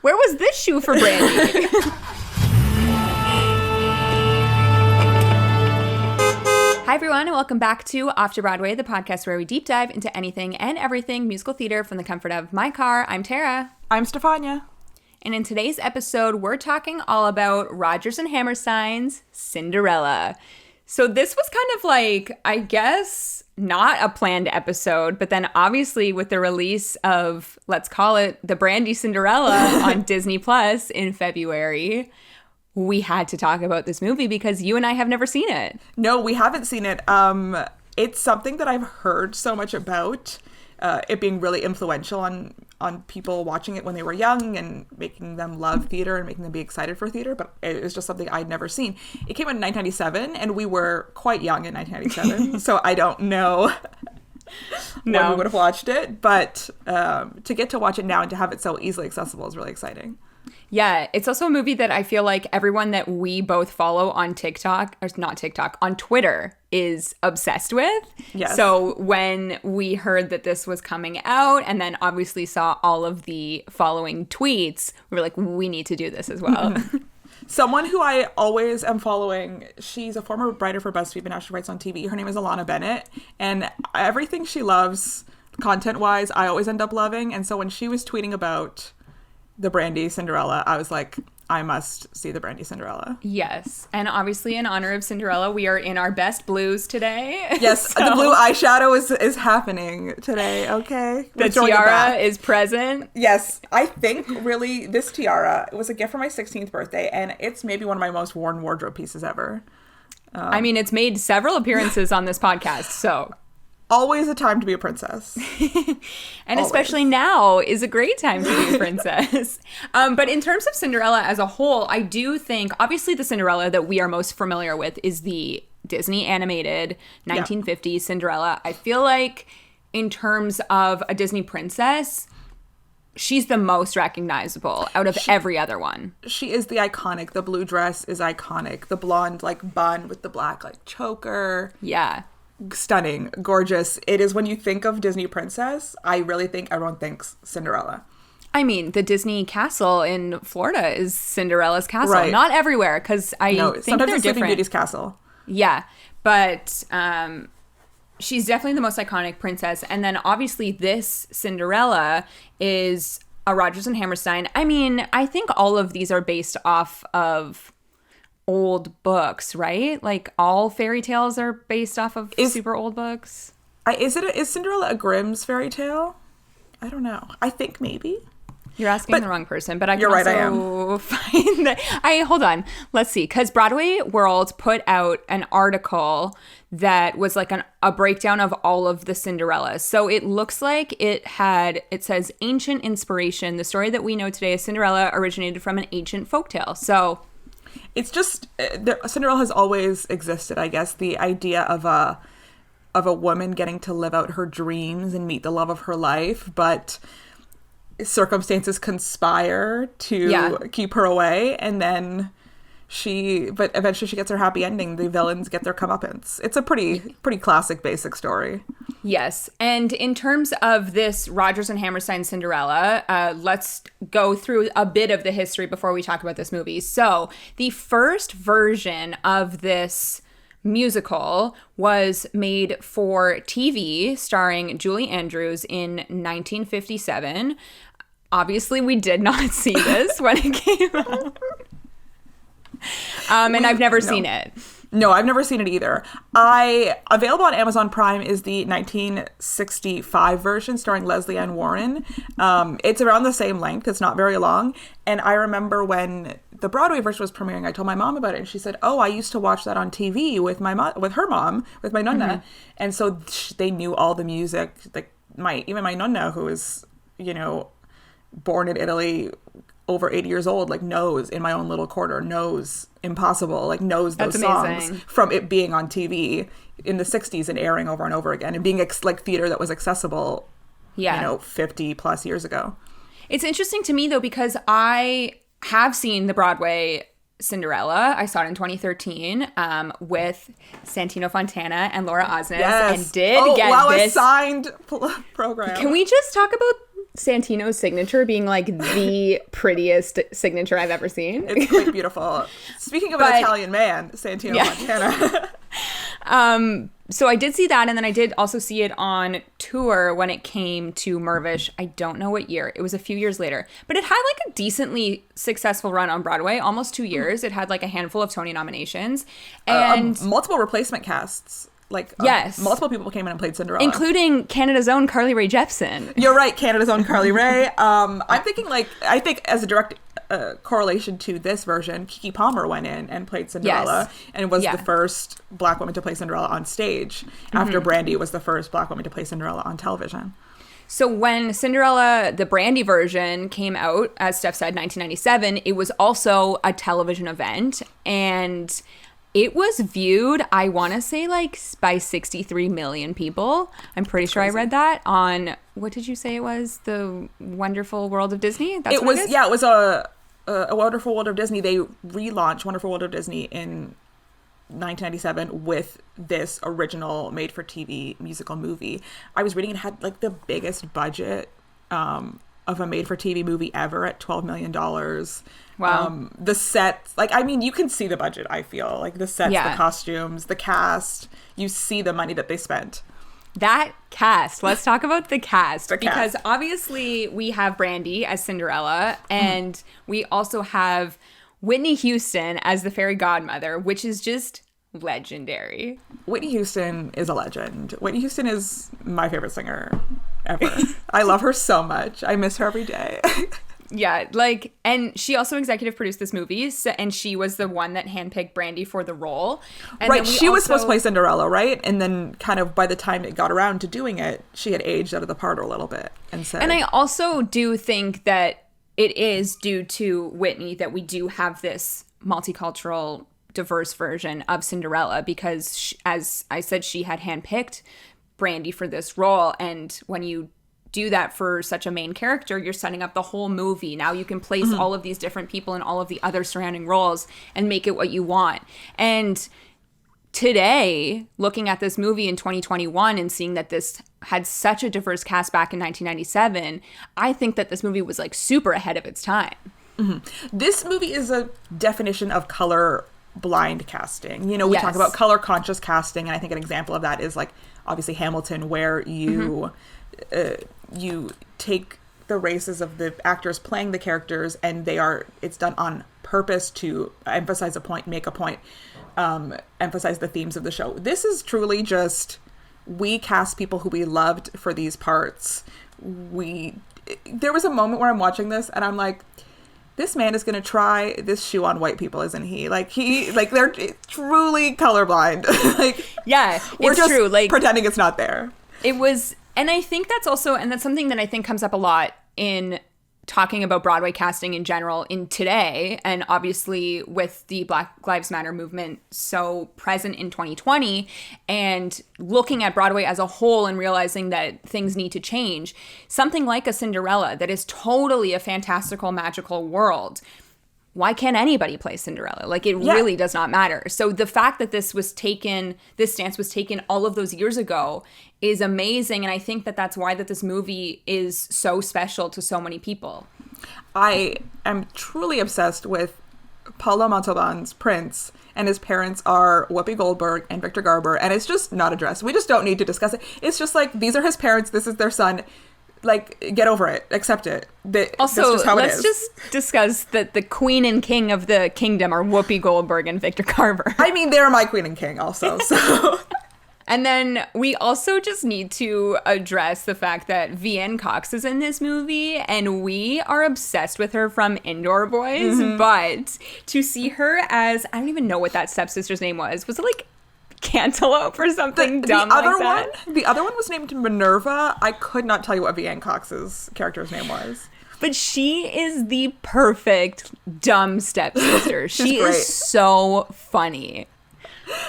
Where was this shoe for Brandy? Hi, everyone, and welcome back to Off to Broadway, the podcast where we deep dive into anything and everything musical theater from the comfort of my car. I'm Tara. I'm Stefania. And in today's episode, we're talking all about Rodgers and Hammerstein's Cinderella. So this was kind of like, I guess, not a planned episode, but then obviously with the release of, let's call it, the Brandy Cinderella on Disney Plus in February, we had to talk about this movie because you and I have never seen it. No, we haven't seen it. It's something that I've heard so much about, it being really influential on people watching it when they were young and making them love theater and making them be excited for theater, but it was just something I'd never seen. It came out in 1997, and we were quite young in 1997, so I don't know when we would have watched it, but to get to watch it now and to have it so easily accessible is really exciting. Yeah, it's also a movie that I feel like everyone that we both follow on TikTok, or not TikTok, on Twitter is obsessed with. Yes. So when we heard that this was coming out and then obviously saw all of the following tweets, we were like, we need to do this as well. Someone who I always am following, she's a former writer for BuzzFeed, but now she writes on TV. Her name is Alana Bennett, and everything she loves, content-wise, I always end up loving. And so when she was tweeting about the Brandy Cinderella, I was like, I must see the Brandy Cinderella. Yes. And obviously in honor of Cinderella, we are in our best blues today. Yes, so, the blue eyeshadow is happening today, okay? The tiara is present. Yes. I think really this tiara, it was a gift for my 16th birthday, and it's maybe one of my most worn wardrobe pieces ever. I mean, it's made several appearances on this podcast, so... Always a time to be a princess. And always. Especially now is a great time to be a princess. But in terms of Cinderella as a whole, I do think, obviously the Cinderella that we are most familiar with is the Disney animated 1950s Cinderella. I feel like in terms of a Disney princess, she's the most recognizable out of every other one. She is the iconic. The blue dress is iconic. The blonde bun with the black choker. Yeah. Stunning, gorgeous. It is, when you think of Disney princess, I really think everyone thinks Cinderella. I mean, the Disney castle in Florida is Cinderella's castle. Right. Not everywhere, because I think sometimes they're it's different. Sleeping Beauty's castle. Yeah, but she's definitely the most iconic princess. And then obviously this Cinderella is a Rodgers and Hammerstein. I mean, I think all of these are based off of old books, right? Like all fairy tales are based off of super old books. Is Cinderella a Grimm's fairy tale? I don't know. I think maybe. You're asking the wrong person, but I can you're right, also find that. Hold on. Let's see. Because Broadway World put out an article that was like a breakdown of all of the Cinderellas. So it looks like it says ancient inspiration. The story that we know today as Cinderella originated from an ancient folktale. So it's just, Cinderella has always existed, I guess. The idea of a woman getting to live out her dreams and meet the love of her life, but circumstances conspire to keep her away, and then but eventually she gets her happy ending. The villains get their comeuppance. It's a pretty classic basic story. Yes. And in terms of this Rodgers and Hammerstein Cinderella, let's go through a bit of the history before we talk about this movie. So the first version of this musical was made for TV, starring Julie Andrews in 1957. Obviously, we did not see this when it came out. And I've never seen it. No, I've never seen it either. Available on Amazon Prime is the 1965 version starring Leslie Ann Warren. It's around the same length. It's not very long. And I remember when the Broadway version was premiering, I told my mom about it, and she said, "Oh, I used to watch that on TV with her mom, with my nonna." Mm-hmm. And so they knew all the music. Like even my nonna, who is, born in Italy, over 80 years old, knows In My Own Little Quarter, knows Impossible, knows those songs from it being on TV in the 60s and airing over and over again and being theater that was accessible, 50 plus years ago. It's interesting to me though, because I have seen the Broadway Cinderella. I saw it in 2013 with Santino Fontana and Laura Osnes, and did get this. A signed program. Can we just talk about Santino's signature being like the prettiest signature I've ever seen. It's quite beautiful. Speaking of an Italian man, Santino Montana. So I did see that, and then I did also see it on tour when it came to Mirvish. I don't know what year. It was a few years later. But it had like a decently successful run on Broadway, almost 2 years. It had like a handful of Tony nominations. And multiple replacement casts. Like, yes. Multiple people came in and played Cinderella. Including Canada's own Carly Rae Jepsen. You're right, Canada's own Carly Rae. I'm thinking I think as a direct correlation to this version, Keke Palmer went in and played Cinderella and was the first Black woman to play Cinderella on stage after Brandy was the first Black woman to play Cinderella on television. So when Cinderella, the Brandy version, came out, as Steph said, 1997, it was also a television event, and it was viewed, I want to say, like, by 63 million people. I'm pretty sure I read that on, what did you say it was? The Wonderful World of Disney? That's what it is? Yeah, it was a Wonderful World of Disney. They relaunched Wonderful World of Disney in 1997 with this original made-for-TV musical movie. I was reading it had, like, the biggest budget of a made-for-TV movie ever at $12 million. Wow. The sets, like, I mean, you can see the budget, I feel. Like, the sets, the costumes, the cast, you see the money that they spent. That cast. Let's talk about the cast. Because obviously we have Brandy as Cinderella, and we also have Whitney Houston as the fairy godmother, which is just legendary. Whitney Houston is a legend. Whitney Houston is my favorite singer ever. I love her so much. I miss her every day. Yeah, like, and she also executive produced this movie, and she was the one that handpicked Brandy for the role. And right, she was supposed to play Cinderella, right? And then kind of by the time it got around to doing it, she had aged out of the part a little bit. And I also do think that it is due to Whitney that we do have this multicultural, diverse version of Cinderella, because she, as I said, she had handpicked Brandy for this role, and when you do that for such a main character, you're setting up the whole movie. Now you can place all of these different people in all of the other surrounding roles and make it what you want. And today, looking at this movie in 2021 and seeing that this had such a diverse cast back in 1997, I think that this movie was like super ahead of its time. This movie is a definition of color blind casting. You know, we talk about color conscious casting, and I think an example of that is like obviously Hamilton, where you you take the races of the actors playing the characters, and it's done on purpose to emphasize a point, make a point, emphasize the themes of the show. This is truly just, we cast people who we loved for these parts. There was a moment where I'm watching this and I'm like, this man is going to try this shoe on white people, isn't he? They're truly colorblind. We're just true. Like, pretending it's not there. It was, and I think that's also, and that's something that I think comes up a lot in talking about Broadway casting in general in today, and obviously with the Black Lives Matter movement so present in 2020, and looking at Broadway as a whole and realizing that things need to change. Something like a Cinderella that is totally a fantastical, magical world. Why can't anybody play Cinderella? Like, it really does not matter. So the fact that this stance was taken all of those years ago is amazing. And I think that that's why that this movie is so special to so many people. I am truly obsessed with Paulo Montalban's Prince, and his parents are Whoopi Goldberg and Victor Garber. And it's just not addressed. We just don't need to discuss it. It's just like, these are his parents. This is their son. Like, get over it. Accept it. Also, let's just discuss that the queen and king of the kingdom are Whoopi Goldberg and Victor Garber. I mean, they're my queen and king also, so... And then we also just need to address the fact that Vivienne Cox is in this movie, and we are obsessed with her from Indoor Boys, but to see her as, I don't even know what that stepsister's name was. Was it like Cantaloupe or something dumb like that? The other one was named Minerva. I could not tell you what Vivienne Cox's character's name was. But she is the perfect dumb stepsister. She is so funny.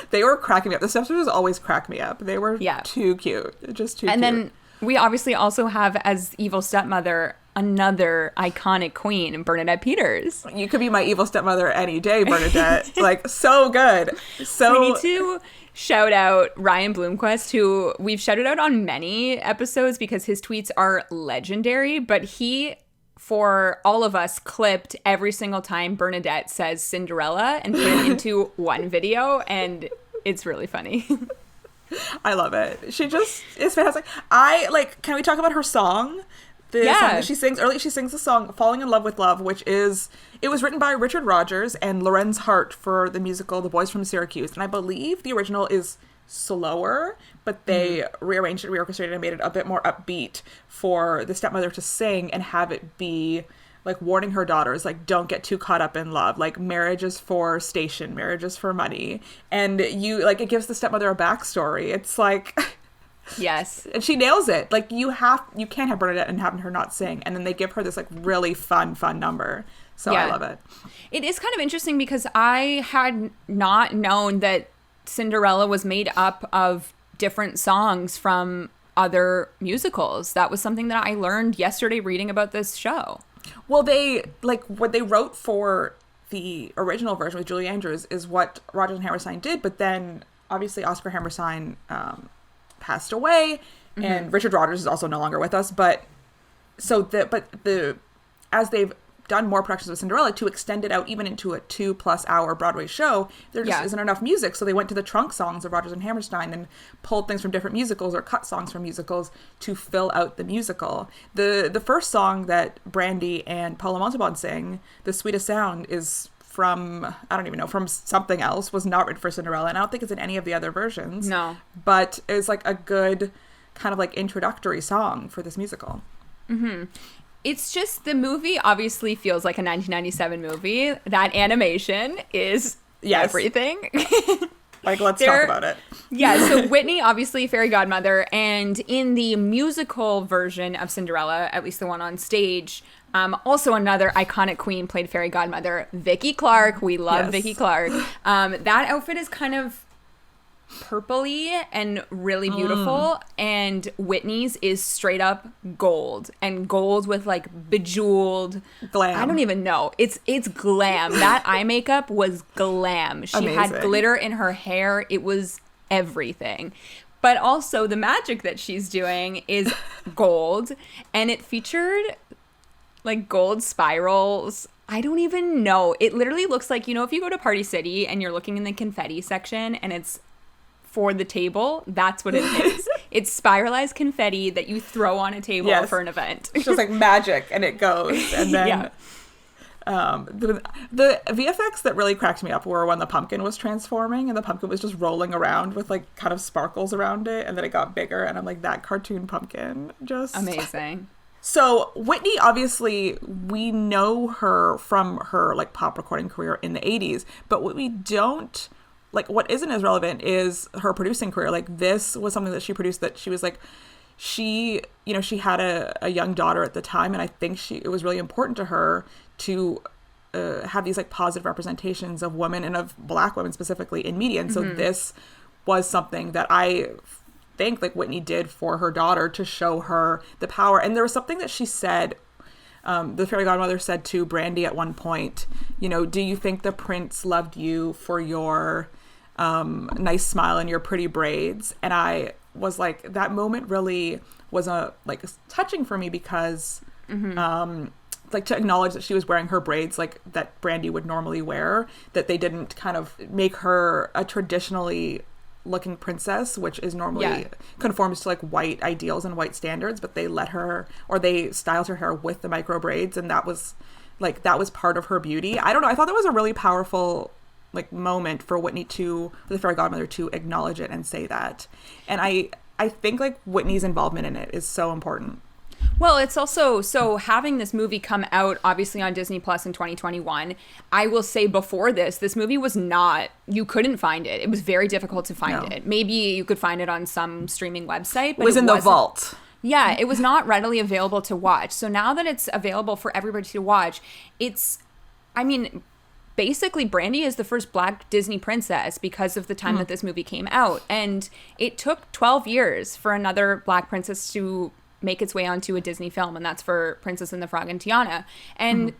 They were cracking me up. The stepsisters always crack me up. They were too cute. Just too cute. And then we obviously also have as evil stepmother another iconic queen, Bernadette Peters. You could be my evil stepmother any day, Bernadette. Like, so good. So We need to shout out Ryan Bloomquist, who we've shouted out on many episodes because his tweets are legendary, but he, for all of us, clipped every single time Bernadette says Cinderella and put it into one video, and it's really funny. I love it. She just is fantastic. Can we talk about her song? The song that she sings early. She sings the song "Falling in Love with Love," it was written by Richard Rodgers and Lorenz Hart for the musical The Boys from Syracuse. And I believe the original is slower, but they rearranged it, reorchestrated, and made it a bit more upbeat for the stepmother to sing and have it be like warning her daughters, like, don't get too caught up in love. Like, marriage is for station, marriage is for money. And it gives the stepmother a backstory. It's like, yes. And she nails it. Like, you can't have Bernadette and have her not sing. And then they give her this like really fun number. So yeah. I love it. It is kind of interesting because I had not known that Cinderella was made up of different songs from other musicals. That was something that I learned yesterday reading about this show. Well, what they wrote for the original version with Julie Andrews is what Rodgers and Hammerstein did, but then obviously Oscar Hammerstein passed away, and Richard Rodgers is also no longer with us. As they've done more productions of Cinderella to extend it out even into a 2+ hour Broadway show, there just isn't enough music. So they went to the trunk songs of Rodgers and Hammerstein and pulled things from different musicals or cut songs from musicals to fill out the musical. The first song that Brandy and Paula Montalban sing, "The Sweetest Sound," is from something else, was not written for Cinderella, and I don't think it's in any of the other versions. No. But it's like a good kind of like introductory song for this musical. Mm-hmm. It's just, the movie obviously feels like a 1997 movie. That animation is everything. Like, let's talk about it. Yeah, so Whitney, obviously fairy godmother, and in the musical version of Cinderella, at least the one on stage, also another iconic queen played fairy godmother, Vicki Clark. We love Vicki Clark. That outfit is kind of purpley and really beautiful, and Whitney's is straight up gold, and gold with like bejeweled glam. I don't even know. It's glam. That eye makeup was glam. She Amazing. had glitter in her hair. It was everything. But also the magic that she's doing is gold, and it featured like gold spirals. I don't even know. It literally looks like, if you go to Party City and you're looking in the confetti section and it's for the table, that's what it is. It's spiralized confetti that you throw on a table for an event. It's just like magic, and it goes. And then the VFX that really cracked me up were when the pumpkin was transforming and the pumpkin was just rolling around with like kind of sparkles around it, and then it got bigger, and I'm like, that cartoon pumpkin, just amazing. So Whitney, obviously, we know her from her like pop recording career in the 80s, but what we don't, like, what isn't as relevant is her producing career. Like, this was something that she produced that she was like, she had a young daughter at the time, and I think it was really important to her to have these like positive representations of women and of Black women specifically in media. And so this was something that I think like Whitney did for her daughter to show her the power. And there was something that she said, the fairy godmother said to Brandy at one point, do you think the prince loved you for your nice smile and your pretty braids? And I was like, that moment really was touching for me, because like, to acknowledge that she was wearing her braids like that Brandy would normally wear, that they didn't kind of make her a traditionally looking princess, which is normally conforms to like white ideals and white standards, but they styled her hair with the micro braids, and that was part of her beauty. I don't know, I thought that was a really powerful like moment for the fairy godmother to acknowledge it and say that. And I think like Whitney's involvement in it is so important. Well, it's also, so having this movie come out obviously on Disney Plus in 2021, I will say before this movie was not, you couldn't find it. It was very difficult to find it. Maybe you could find it on some streaming website, but it was in the vault. Yeah, it was not readily available to watch. So now that it's available for everybody to watch, basically Brandy is the first Black Disney princess because of the time that this movie came out. And it took 12 years for another Black princess to make its way onto a Disney film, and that's for Princess and the Frog and Tiana. And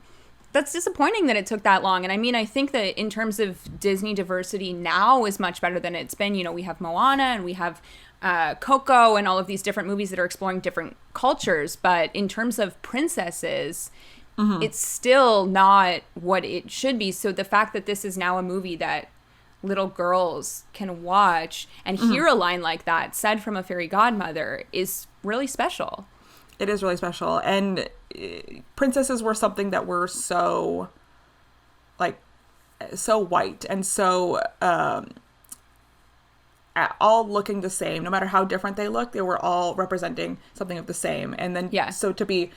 that's disappointing that it took that long. And I mean, I think that in terms of Disney diversity now is much better than it's been. You know, we have Moana and we have Coco and all of these different movies that are exploring different cultures. But in terms of princesses, it's still not what it should be. So the fact that this is now a movie that little girls can watch and hear a line like that said from a fairy godmother is really special. It is really special. And princesses were something that were so, like, so white and so all looking the same. No matter how different they looked, they were all representing something of the same. And then so to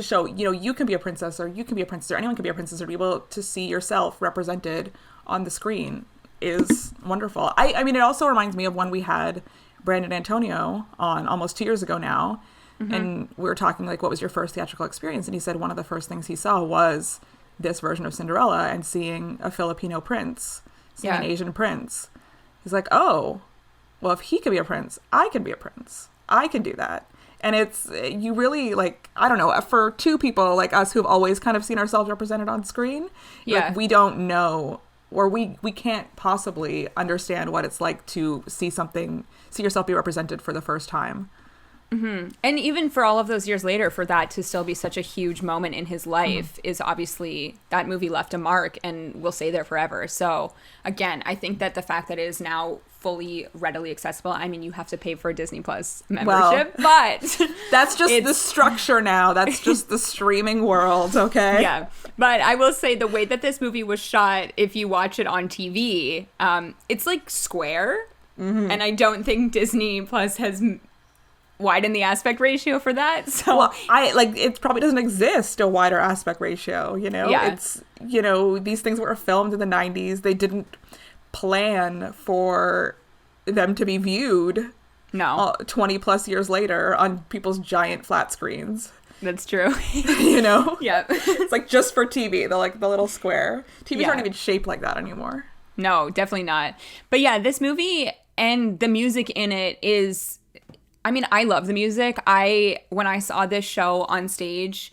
show, you know, you can be a princess, or you can be a princess, or anyone can be a princess, or be able to see yourself represented on the screen is wonderful. I mean, it also reminds me of when we had Brandon Antonio on almost 2 years ago now. And we were talking, like, what was your first theatrical experience? And he said one of the first things he saw was this version of Cinderella and seeing a Filipino prince, seeing an Asian prince. He's like, oh, well, if he could be a prince, I can be a prince. I can do that. And it's, you really, like, I don't know, for two people like us who've always kind of seen ourselves represented on screen, like, we don't know, or we can't possibly understand what it's like to see yourself be represented for the first time. And even for all of those years later, for that to still be such a huge moment in his life is obviously, that movie left a mark and will stay there forever. So again, I think that the fact that it is now fully readily accessible, I mean, you have to pay for a Disney Plus membership, but that's just the structure now. That's just the streaming world. Okay. Yeah. But I will say the way that this movie was shot, if you watch it on TV, it's like square. And I don't think Disney Plus has widen the aspect ratio for that. So well, it probably doesn't exist a wider aspect ratio, you know? It's, you know, these things were filmed in the 90s. They didn't plan for them to be viewed 20 plus years later on people's giant flat screens. That's true. You know? Yep. It's like just for TV, the little square. TVs aren't even shaped like that anymore. No, definitely not. But yeah, this movie and the music in it is, I mean, I love the music. When I saw this show on stage,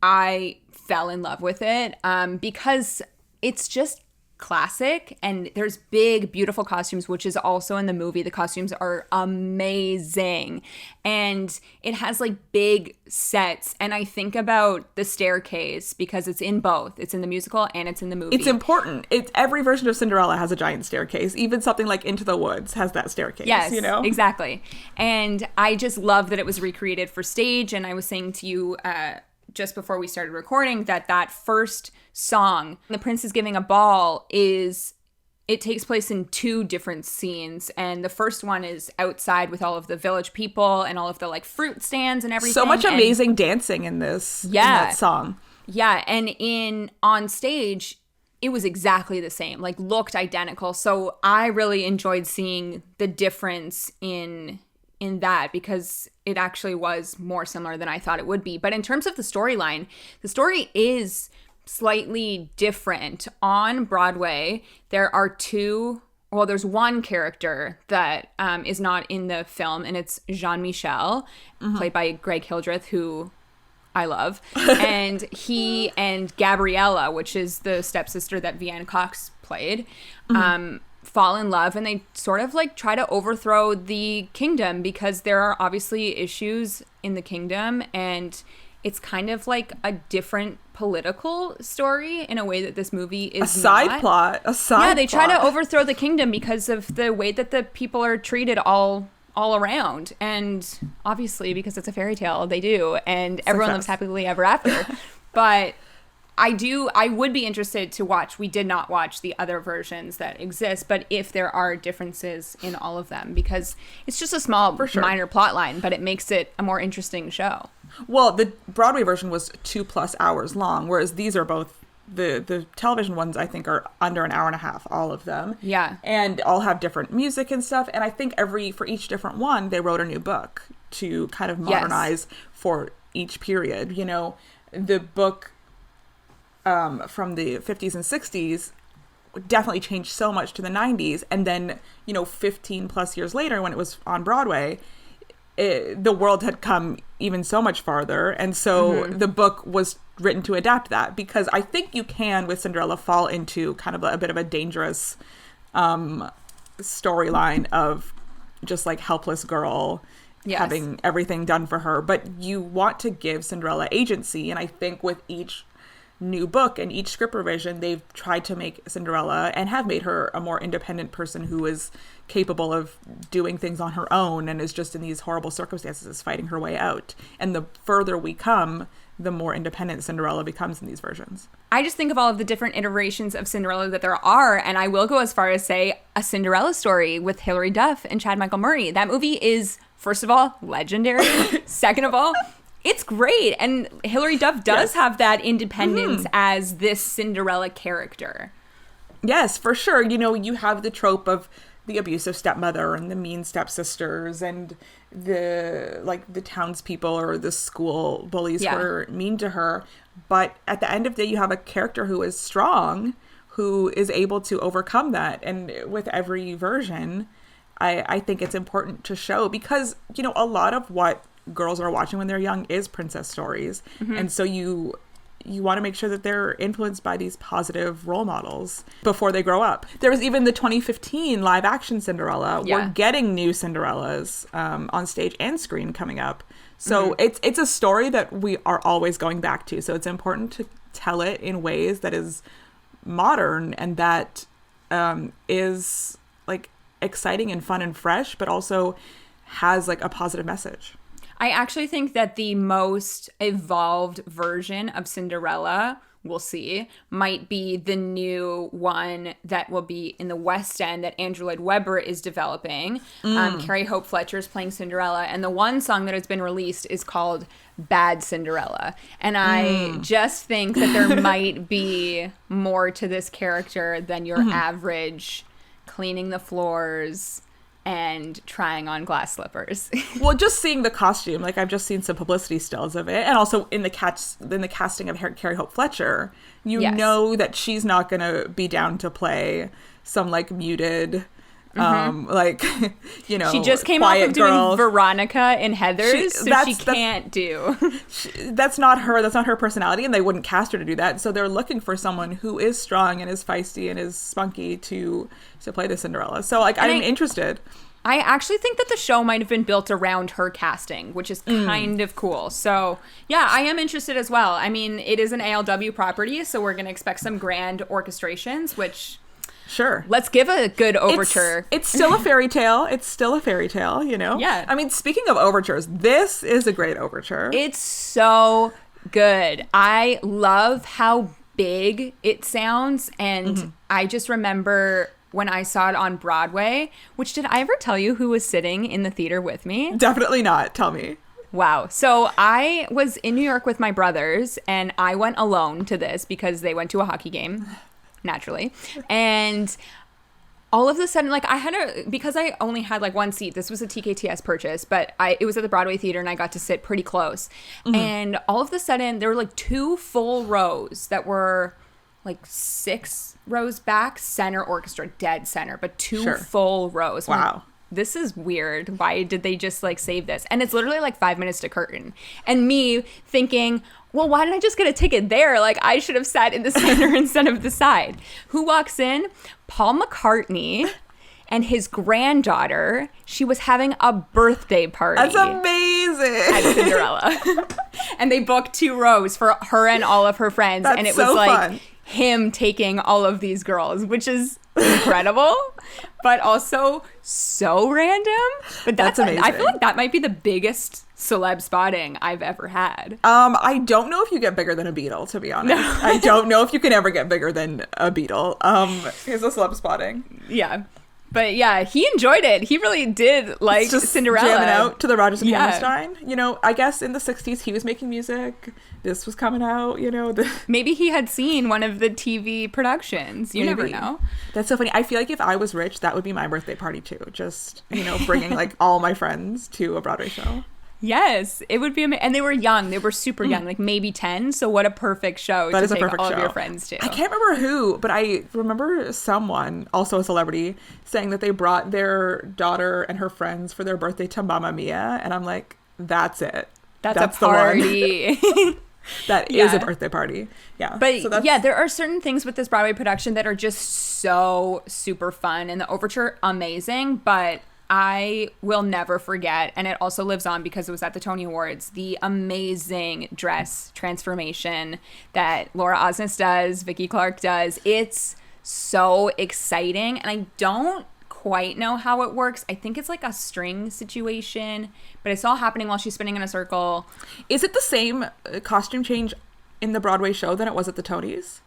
I fell in love with it because it's just classic, and there's big, beautiful costumes, which is also in the movie. The costumes are amazing, and it has like big sets. And I think about the staircase because it's in both. It's in the musical and it's in the movie. It's important. Every version of Cinderella has a giant staircase. Even something like Into the Woods has that staircase. Yes, you know? Exactly. And I just love that it was recreated for stage. And I was saying to you just before we started recording that first song, The Prince is Giving a Ball, it takes place in two different scenes. And the first one is outside with all of the village people and all of the like fruit stands and everything. So much amazing dancing in this in that song. Yeah, and on stage it was exactly the same, like looked identical. So I really enjoyed seeing the difference in that, because it actually was more similar than I thought it would be. But in terms of the storyline, the story is slightly different. On Broadway, there's one character that is not in the film, and it's Jean-Michel, played by Greg Hildreth, who I love. And he and Gabriella, which is the stepsister that Vianne Cox played, fall in love, and they sort of like try to overthrow the kingdom because there are obviously issues in the kingdom, and it's kind of like a different political story in a way that this movie is a side plot. Yeah, they try to overthrow the kingdom because of the way that the people are treated all around, and obviously because it's a fairy tale, they do, and everyone lives happily ever after. But I would be interested to watch. We did not watch the other versions that exist, but if there are differences in all of them, because it's just a small, minor plot line, but it makes it a more interesting show. Well, the Broadway version was 2+ hours long, whereas these are both, the television ones, I think, are under an hour and a half, all of them. Yeah. And all have different music and stuff. And I think for each different one, they wrote a new book to kind of modernize for each period. You know, the book from the 50s and 60s definitely changed so much to the 90s. And then, 15+ years later, when it was on Broadway, the world had come even so much farther. And so the book was written to adapt that, because I think you can, with Cinderella, fall into kind of a bit of a dangerous storyline of just like helpless girl having everything done for her. But you want to give Cinderella agency. And I think with each new book and each script revision, they've tried to make Cinderella, and have made her, a more independent person who is capable of doing things on her own, and is just in these horrible circumstances fighting her way out. And the further we come, the more independent Cinderella becomes in these versions. I just think of all of the different iterations of Cinderella that there are, and I will go as far as say A Cinderella Story with Hilary Duff and Chad Michael Murray. That movie is, first of all, legendary. Second of all, it's great. And Hilary Duff does have that independence as this Cinderella character. Yes, for sure. You know, you have the trope of the abusive stepmother and the mean stepsisters and the townspeople or the school bullies who are mean to her. But at the end of the day, you have a character who is strong, who is able to overcome that. And with every version, I think it's important to show, because, you know, a lot of what girls are watching when they're young is princess stories. And so you want to make sure that they're influenced by these positive role models before they grow up. There was even the 2015 live action Cinderella. We're getting new Cinderellas on stage and screen coming up. So it's a story that we are always going back to. So it's important to tell it in ways that is modern and that is like exciting and fun and fresh, but also has like a positive message. I actually think that the most evolved version of Cinderella, we'll see, might be the new one that will be in the West End that Andrew Lloyd Webber is developing. Carrie Hope Fletcher is playing Cinderella, and the one song that has been released is called Bad Cinderella. And I just think that there might be more to this character than your average cleaning the floors and trying on glass slippers. Well, just seeing the costume, like I've just seen some publicity stills of it, and also in the casting of Carrie Hope Fletcher, you know that she's not gonna be down to play some like muted, like, you know, she just came off of doing Veronica in Heathers, she can't do. That's not her personality, and they wouldn't cast her to do that. So they're looking for someone who is strong and is feisty and is spunky to play the Cinderella. So like, I'm interested. I actually think that the show might have been built around her casting, which is kind of cool. So yeah, I am interested as well. I mean, it is an ALW property, so we're going to expect some grand orchestrations, which... Sure. Let's give a good overture. It's still a fairy tale. It's still a fairy tale, you know? Yeah. I mean, speaking of overtures, this is a great overture. It's so good. I love how big it sounds. And I just remember when I saw it on Broadway, which, did I ever tell you who was sitting in the theater with me? Definitely not. Tell me. Wow. So I was in New York with my brothers, and I went alone to this because they went to a hockey game. Naturally. And all of a sudden, like, because I only had like one seat, this was a TKTS purchase, but it was at the Broadway Theater, and I got to sit pretty close. And all of a sudden, there were like 2 full rows that were like 6 rows back, center orchestra, dead center, but 2 full rows. Wow. Like, this is weird. Why did they just like save this? And it's literally like 5 minutes to curtain. And me thinking, well, why didn't I just get a ticket there? Like, I should have sat in the center instead of the side. Who walks in? Paul McCartney and his granddaughter. She was having a birthday party. That's amazing. At Cinderella. And they booked 2 rows for her and all of her friends. That's and it so was like fun. Him taking all of these girls, which is incredible, but also so random. But that's amazing. I feel like that might be the biggest celeb spotting I've ever had. I don't know if you get bigger than a Beatle, to be honest. No. I don't know if you can ever get bigger than a Beatle. Here's a celeb spotting. Yeah. But yeah, he enjoyed it. He really did like just Cinderella. Jamming out to the Rodgers and Hammerstein. You know, I guess in the 60s he was making music. This was coming out, you know. Maybe he had seen one of the TV productions. You never know. That's so funny. I feel like if I was rich, that would be my birthday party too. Just, you know, bringing like all my friends to a Broadway show. Yes, it would be amazing. And they were young. They were super young, like maybe 10. So what a perfect show to take all of your friends to. I can't remember who, but I remember someone, also a celebrity, saying that they brought their daughter and her friends for their birthday to Mamma Mia. And I'm like, that's it. That's a party. That is a birthday party. Yeah. But there are certain things with this Broadway production that are just so super fun. And the overture, amazing. But I will never forget, and it also lives on because it was at the Tony Awards, the amazing dress transformation that Laura Osnes does, Vicky Clark does. It's so exciting, and I don't quite know how it works. I think it's like a string situation, but it's all happening while she's spinning in a circle. Is it the same costume change in the Broadway show than it was at the Tonys?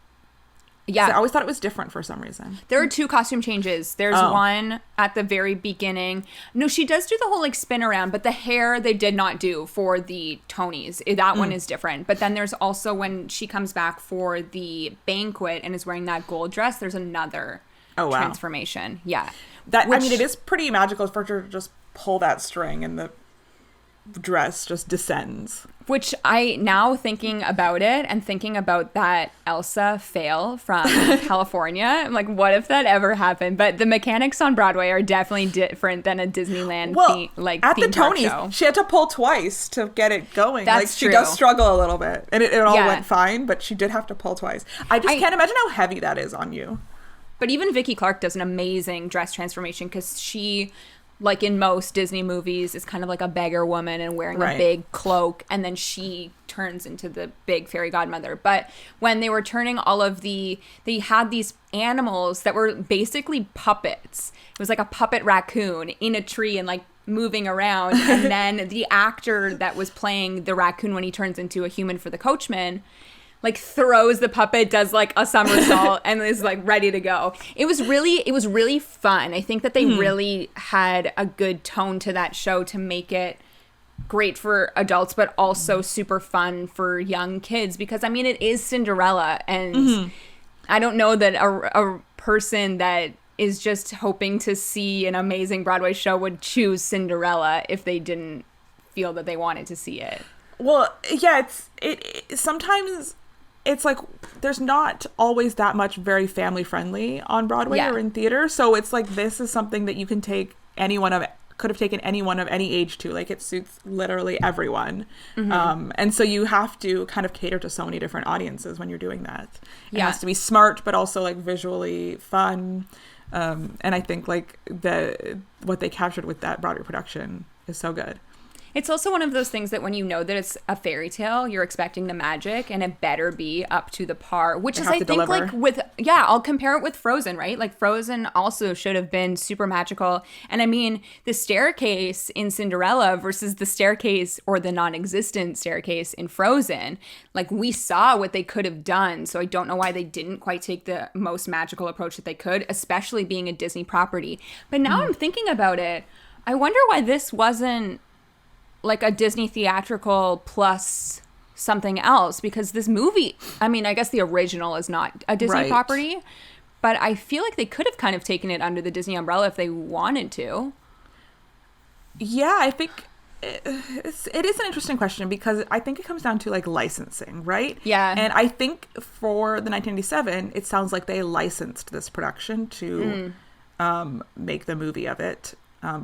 Yeah. I always thought it was different for some reason. There are 2 costume changes. There's one at the very beginning. No, she does do the whole like spin around, but the hair they did not do for the Tonys. That one is different. But then there's also when she comes back for the banquet and is wearing that gold dress, there's another transformation. Yeah. I mean, it is pretty magical for her to just pull that string and the dress just descends. Which I, now thinking about it and thinking about that Elsa fail from California, I'm like, what if that ever happened? But the mechanics on Broadway are definitely different than a Disneyland at the Tonys, show. She had to pull twice to get it going. That's true. She does struggle a little bit, and it all went fine, but she did have to pull twice. I can't imagine how heavy that is on you. But even Vicky Clark does an amazing dress transformation because she, like in most Disney movies, is kind of like a beggar woman and wearing a big cloak, and then she turns into the big fairy godmother. But when they were turning they had these animals that were basically puppets. It was like a puppet raccoon in a tree and like moving around. And then the actor that was playing the raccoon when he turns into a human for the coachman, like throws the puppet, does like a somersault, and is like ready to go. It was really fun. I think that they really had a good tone to that show to make it great for adults, but also super fun for young kids. Because I mean, it is Cinderella, and I don't know that a person that is just hoping to see an amazing Broadway show would choose Cinderella if they didn't feel that they wanted to see it. Well, yeah, it sometimes. It's like there's not always that much very family friendly on Broadway or in theater. So it's like this is something that you can take could have taken anyone of any age to. Like it suits literally everyone. And so you have to kind of cater to so many different audiences when you're doing that. It has to be smart, but also like visually fun. And I think like what they captured with that Broadway production is so good. It's also one of those things that when you know that it's a fairy tale, you're expecting the magic, and it better be up to the par, which is, I think, like I'll compare it with Frozen, right? Like Frozen also should have been super magical. And I mean, the staircase in Cinderella versus the staircase or the non-existent staircase in Frozen, like we saw what they could have done. So I don't know why they didn't quite take the most magical approach that they could, especially being a Disney property. But now I'm thinking about it, I wonder why this wasn't like a Disney theatrical plus something else, because this movie, I mean, I guess the original is not a Disney property, but I feel like they could have kind of taken it under the Disney umbrella if they wanted to. Yeah, I think it is an interesting question, because I think it comes down to like licensing, right? Yeah. And I think for the 1987, it sounds like they licensed this production to make the movie of it.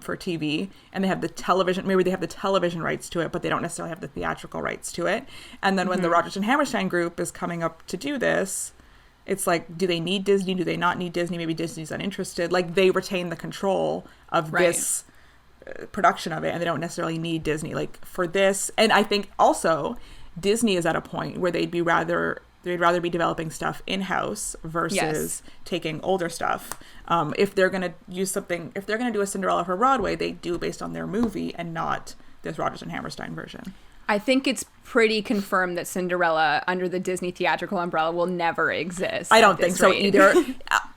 For TV, and they have the television rights to it, but they don't necessarily have the theatrical rights to it. And then when the Rodgers and Hammerstein group is coming up to do this, it's like, do they need Disney? Do they not need Disney? Maybe Disney's uninterested. Like they retain the control of this production of it, and they don't necessarily need Disney like for this. And I think also Disney is at a point where they'd rather be developing stuff in-house versus taking older stuff. If they're going to if they're going to do a Cinderella for Broadway, they do based on their movie and not this Rodgers and Hammerstein version. I think it's pretty confirmed that Cinderella under the Disney theatrical umbrella will never exist. I don't think so either.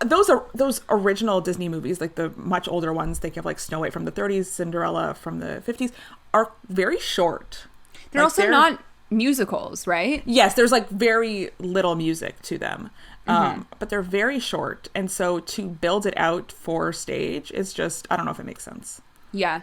Those original Disney movies, like the much older ones, think of like Snow White from the 30s, Cinderella from the 50s, are very short. They're also not musicals, right? Yes, there's like very little music to them, but they're very short, and so to build it out for stage is just, I don't know if it makes sense. Yeah,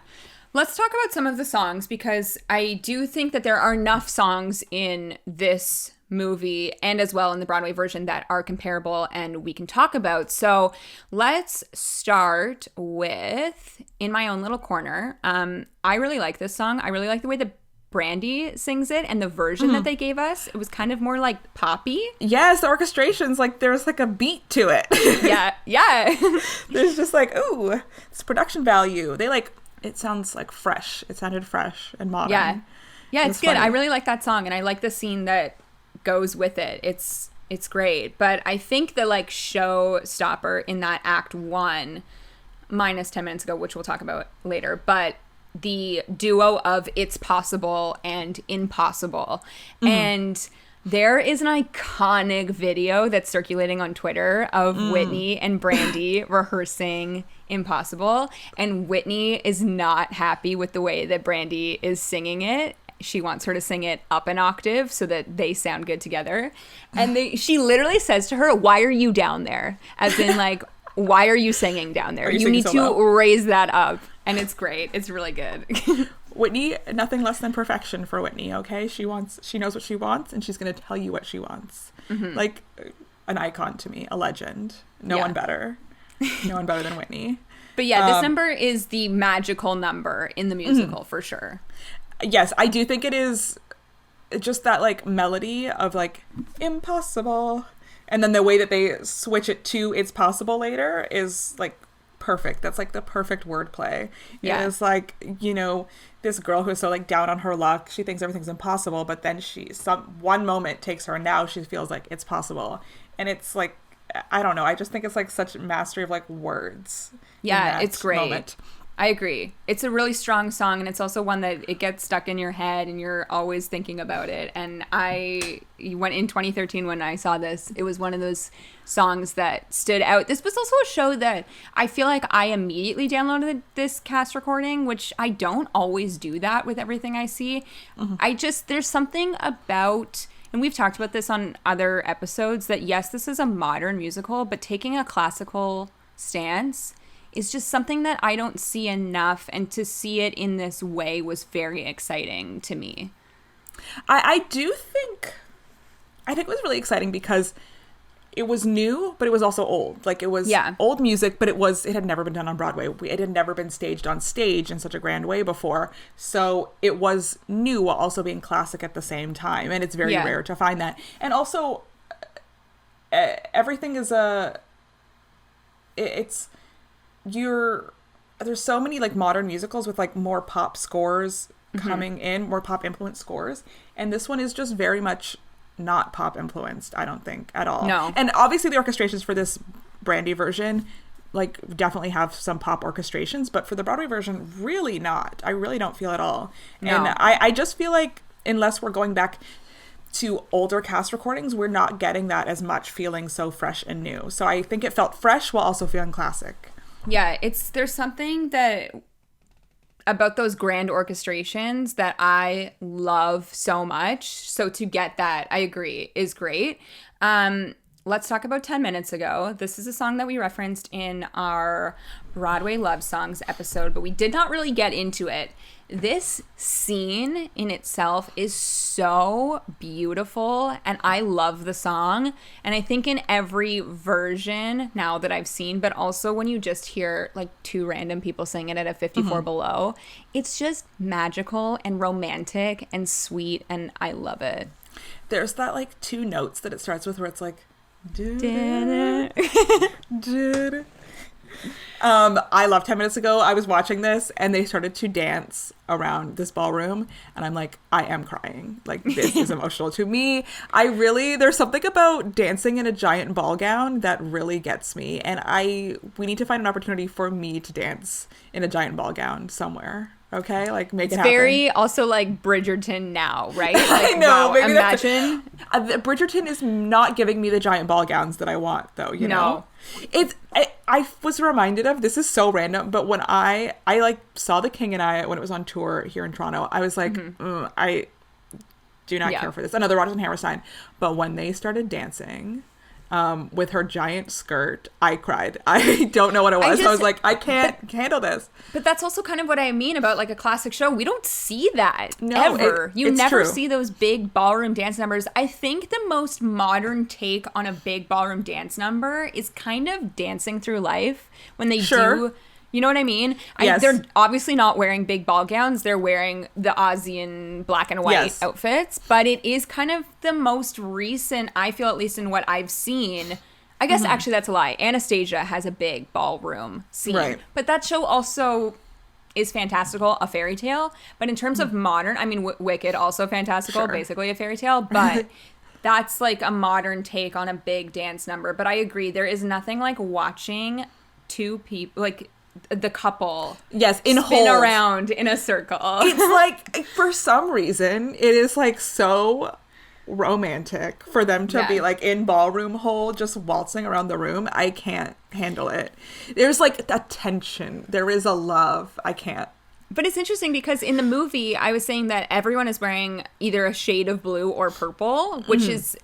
Let's talk about some of the songs, because I do think that there are enough songs in this movie and as well in the Broadway version that are comparable and we can talk about. So let's start with In My Own Little Corner. I really like this song. I really like the way that Brandy sings it, and the version that they gave us, it was kind of more like poppy. Yes, the orchestration's like, there's like a beat to it. Yeah. There's just like, ooh, it's production value. It sounds like fresh. It sounded fresh and modern. Yeah, it's good. Funny. I really like that song, and I like the scene that goes with it. It's great. But I think the like showstopper in that act 1, minus 10 minutes ago, which we'll talk about later, but the duo of It's Possible and Impossible. And there is an iconic video that's circulating on Twitter of Whitney and Brandy rehearsing Impossible, and Whitney is not happy with the way that Brandy is singing it. She wants her to sing it up an octave so that they sound good together. And she literally says to her, "Why are you down there?" As in, like, why are you singing down there? You need to raise that up. And it's great. It's really good. Whitney, nothing less than perfection for Whitney, okay? She knows what she wants, and she's going to tell you what she wants. Like, an icon to me, a legend. No one better. No one better than Whitney. But yeah, this number is the magical number in the musical, for sure. Yes, I do think it is just that, like, melody of, like, impossible. And then the way that they switch it to It's Possible later is, like, perfect. That's like the perfect wordplay. Yeah. It is like, you know, this girl who's so like down on her luck, she thinks everything's impossible, but then one moment takes her and now she feels like it's possible. And it's like, I don't know, I just think it's like such mastery of like words. Yeah, it's great. Moment. I agree. It's a really strong song, and it's also one that it gets stuck in your head and you're always thinking about it. And went in 2013 when I saw this, it was one of those songs that stood out. This was also a show that I feel like I immediately downloaded this cast recording, which I don't always do that with everything I see. There's something about, and we've talked about this on other episodes, that yes, this is a modern musical, but taking a classical stance is just something that I don't see enough, and to see it in this way was very exciting to me. I think it was really exciting because it was new, but it was also old. Like, it was old music, but it had never been done on Broadway. It had never been staged on stage in such a grand way before. So it was new while also being classic at the same time. And it's very rare to find that. And also, everything is there's so many like modern musicals with like more pop scores coming in, more pop influenced scores, and this one is just very much not pop influenced, I don't think, at all. No. And obviously the orchestrations for this Brandy version like definitely have some pop orchestrations, but for the Broadway version, really not. I really don't feel at all. No. And I just feel like unless we're going back to older cast recordings, we're not getting that as much, feeling so fresh and new. So I think it felt fresh while also feeling classic. Yeah, there's something that about those grand orchestrations that I love so much. So to get that, I agree, is great. Let's talk about 10 Minutes Ago. This is a song that we referenced in our Broadway Love Songs episode, but we did not really get into it. This scene in itself is so beautiful, and I love the song. And I think in every version now that I've seen, but also when you just hear like two random people sing it at a 54 below, it's just magical and romantic and sweet, and I love it. There's that like two notes that it starts with where it's like, I love 10 Minutes Ago. I was watching this and they started to dance around this ballroom and I'm like, I am crying. Like, this is emotional to me. There's something about dancing in a giant ball gown that really gets me. And we need to find an opportunity for me to dance in a giant ball gown somewhere. Okay, like make it happen. It's very also like Bridgerton now, right? Like, I know. Wow, imagine. Bridgerton is not giving me the giant ball gowns that I want, though. You know, I was reminded of, this is so random, but when I like saw The King and I when it was on tour here in Toronto, I was like, I do not care for this. Another Rodgers and Hammerstein. But when they started dancing with her giant skirt. I cried. I don't know what it was. I was like, I can't handle this. But that's also kind of what I mean about like a classic show. We don't see that ever. You it's never true. see those big ballroom dance numbers. I think the most modern take on a big ballroom dance number is kind of Dancing Through Life when they do. You know what I mean? Yes. They're obviously not wearing big ball gowns. They're wearing the Aussian black and white outfits. But it is kind of the most recent, I feel, at least in what I've seen. I guess actually that's a lie. Anastasia has a big ballroom scene. Right. But that show also is fantastical, a fairy tale. But in terms of modern, I mean, Wicked, also fantastical, basically a fairy tale. But that's like a modern take on a big dance number. But I agree, there is nothing like watching two people, like the couple spin around in a circle. It's like, for some reason, it is like so romantic for them to be like in ballroom hold, just waltzing around the room. I can't handle it. There's like a tension. There is a love. I can't. But it's interesting because in the movie, I was saying that everyone is wearing either a shade of blue or purple, which is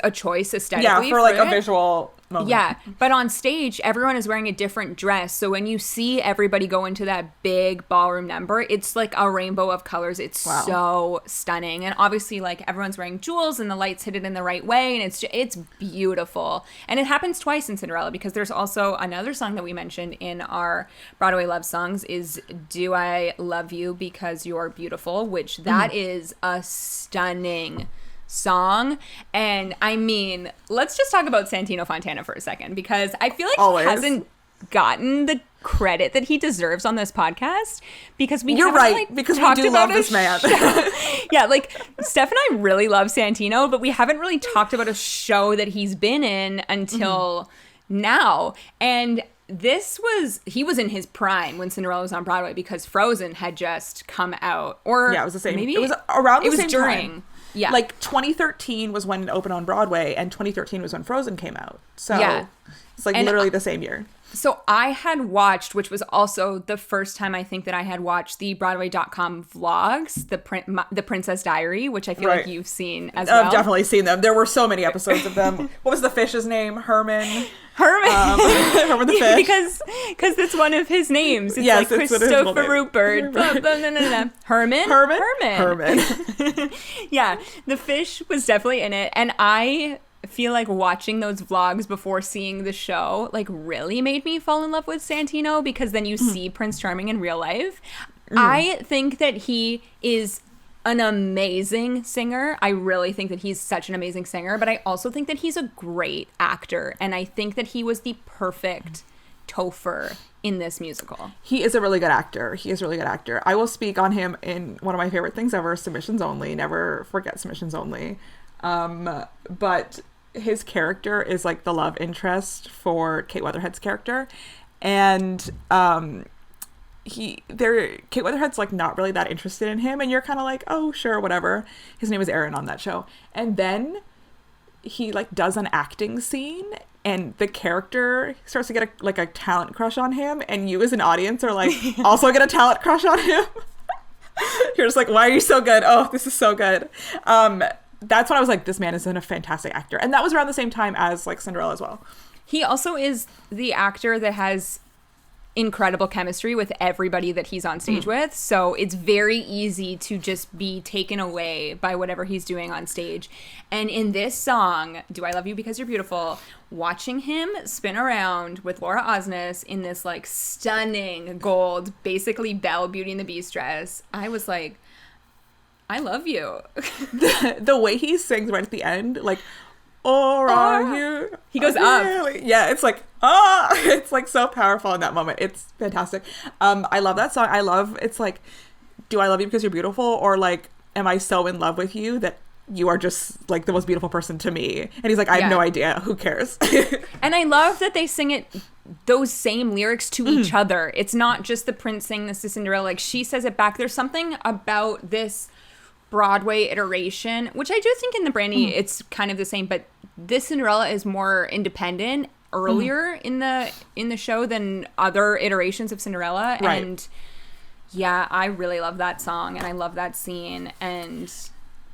a choice aesthetically. Yeah, for like a visual moment. Yeah, but on stage, everyone is wearing a different dress. So when you see everybody go into that big ballroom number, it's like a rainbow of colors. It's so stunning. And obviously, like, everyone's wearing jewels and the lights hit it in the right way. And it's beautiful. And it happens twice in Cinderella because there's also another song that we mentioned in our Broadway love songs is Do I Love You Because You're Beautiful, which that is a stunning song. And I mean, let's just talk about Santino Fontana for a second, because I feel like he hasn't gotten the credit that he deserves on this podcast, because we You're haven't, right, like, because we talked do about love this man. Yeah, like Steph and I really love Santino, but we haven't really talked about a show that he's been in until now. And he was in his prime when Cinderella was on Broadway, because Frozen had just come out. Or yeah, it was the same. Maybe it was around the it was same during. time. Yeah. Like 2013 was when it opened on Broadway, and 2013 was when Frozen came out. So it's like literally the same year. So I had watched, which was also the first time I think that I had watched the Broadway.com vlogs, the Princess Diary, which I feel like you've seen as well. I've definitely seen them. There were so many episodes of them. What was the fish's name? Herman. Herman the fish. Because it's one of his names. It's like Christopher Rupert. Herman. Yeah, the fish was definitely in it. And I feel like watching those vlogs before seeing the show like really made me fall in love with Santino, because then you see Prince Charming in real life. I think that he is an amazing singer. I really think that he's such an amazing singer, but I also think that he's a great actor, and I think that he was the perfect Topher in this musical. He is a really good actor. I will speak on him in one of my favorite things ever, Submissions Only. Never forget Submissions Only. But his character is like the love interest for Kate Weatherhead's character, and Kate Weatherhead's like not really that interested in him, and you're kind of like, oh sure, whatever. His name is Aaron on that show, and then he like does an acting scene, and the character starts to get a talent crush on him, and you as an audience are like also get a talent crush on him. You're just like, why are you so good? Oh, this is so good. That's when I was like, this man is a fantastic actor. And that was around the same time as like Cinderella as well. He also is the actor that has incredible chemistry with everybody that he's on stage with. So it's very easy to just be taken away by whatever he's doing on stage. And in this song, Do I Love You Because You're Beautiful, watching him spin around with Laura Osnes in this like stunning gold, basically Belle Beauty and the Beast dress, I was like, I love you. The way he sings right at the end, like, or are you? He goes up. Yeah, it's like, it's like so powerful in that moment. It's fantastic. I love that song. It's like, do I love you because you're beautiful? Or like, am I so in love with you that you are just like the most beautiful person to me? And he's like, I have no idea. Who cares? And I love that they sing it, those same lyrics to each other. It's not just the prince saying this to Cinderella. Like, she says it back. There's something about this Broadway iteration, which I do think in the Brandy it's kind of the same, but this Cinderella is more independent earlier in the show than other iterations of Cinderella. Right. And yeah, I really love that song, and I love that scene. And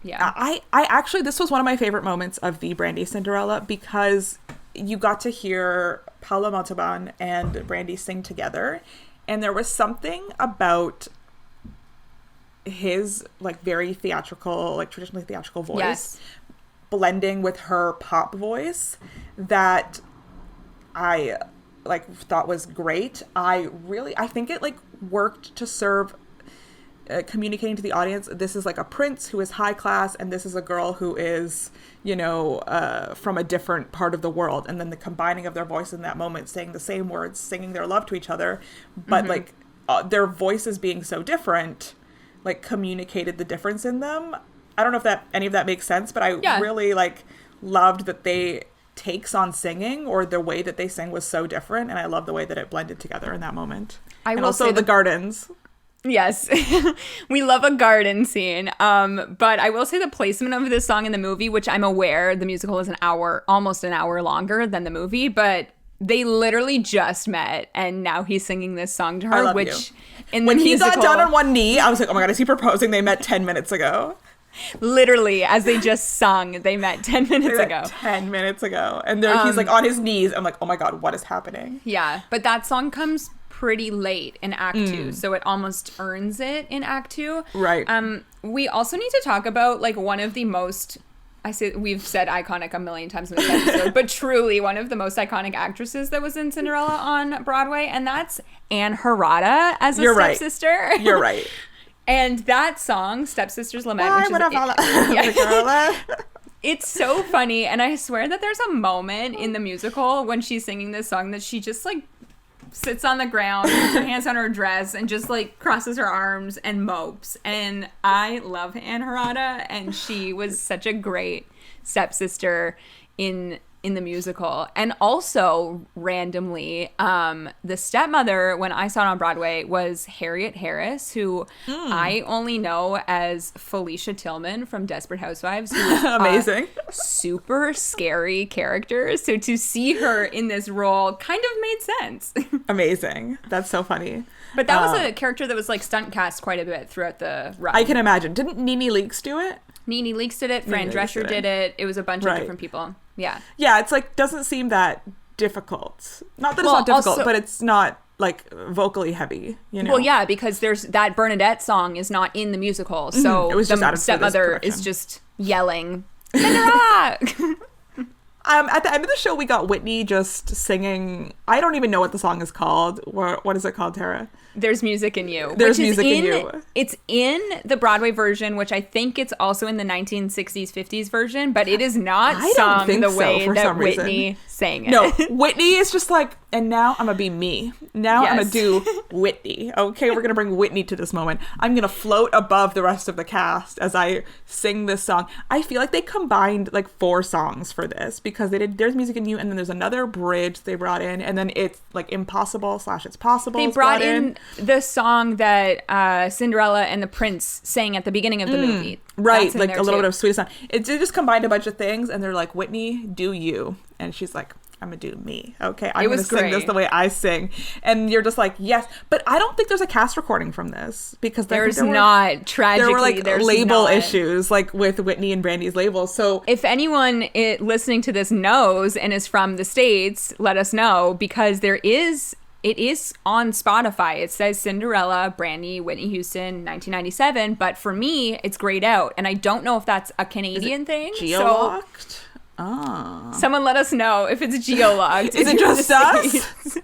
yeah, I actually, this was one of my favorite moments of the Brandy Cinderella, because you got to hear Paolo Montalban and Brandy sing together, and there was something about his like very theatrical, like traditionally theatrical voice blending with her pop voice that I like thought was great. I think it like worked to serve communicating to the audience, this is like a prince who is high class and this is a girl who is, you know, from a different part of the world, and then the combining of their voice in that moment, saying the same words, singing their love to each other, but like their voices being so different, like communicated the difference in them. I don't know if that any of that makes sense, but I really like loved that they takes on singing, or the way that they sang was so different, and I love the way that it blended together in that moment. And also the gardens. Yes, we love a garden scene. But I will say the placement of this song in the movie, which I'm aware the musical is almost an hour longer than the movie, but they literally just met, and now he's singing this song to her, which in the when musical, he got down on one knee, I was like, oh my god, is he proposing? They met 10 minutes ago. Literally, as they just sung, they met 10 minutes ago. 10 minutes ago. And there he's like on his knees. I'm like, oh my god, what is happening? Yeah, but that song comes pretty late in Act 2, so it almost earns it in Act 2. Right. We also need to talk about like one of the most, we've said iconic a million times in this episode, but truly one of the most iconic actresses that was in Cinderella on Broadway, and that's Anne Harada as a stepsister. You're right. And that song, Stepsister's Lament, it's so funny, and I swear that there's a moment in the musical when she's singing this song that she just like sits on the ground, puts her hands on her dress, and just like crosses her arms and mopes. And I love Anne Harada, and she was such a great stepsister in the musical. And also randomly, the stepmother when I saw it on Broadway was Harriet Harris, who I only know as Felicia Tillman from Desperate Housewives, who is amazing, super scary character. So to see her in this role kind of made sense. Amazing. That's so funny. But that was a character that was like stunt cast quite a bit throughout the run. I can imagine. Didn't Nene Leakes do it? Nene Leakes did it. Fran Drescher did it. It was a bunch of different people. Yeah. Yeah, it's like doesn't seem that difficult. Not that it's not difficult, but it's not like vocally heavy, you know? Well, yeah, because there's that Bernadette song is not in the musical. So it was just the stepmother is just yelling, Cinderella! At the end of the show, we got Whitney just singing. I don't even know what the song is called. What is it called, Tara? There's Music in You. There's Music in You. It's in the Broadway version, which I think it's also in the 1960s, 50s version, but it is not sung the way that Whitney sang it. No, Whitney is just like, and now I'm going to be me. Now I'm going to do Whitney. Okay, we're going to bring Whitney to this moment. I'm going to float above the rest of the cast as I sing this song. I feel like they combined like 4 songs for this, because they did There's Music in You, and then there's another bridge they brought in, and then it's like Impossible / It's Possible. They brought in the song that Cinderella and the Prince sang at the beginning of the movie. Right, like a little bit of Sweetest Song. They just combined a bunch of things, and they're like, Whitney, do you. And she's like, I'm gonna do me. Okay, I'm gonna sing this the way I sing. And you're just like, yes. But I don't think there's a cast recording from this, because there's not. Tragically, there were like label issues, like with Whitney and Brandy's labels. So if anyone listening to this knows and is from the States, let us know, because it is on Spotify. It says Cinderella, Brandy, Whitney Houston, 1997. But for me, it's grayed out, and I don't know if that's a Canadian thing. Geo-locked? Someone let us know if it's geo-logged. Is it just us?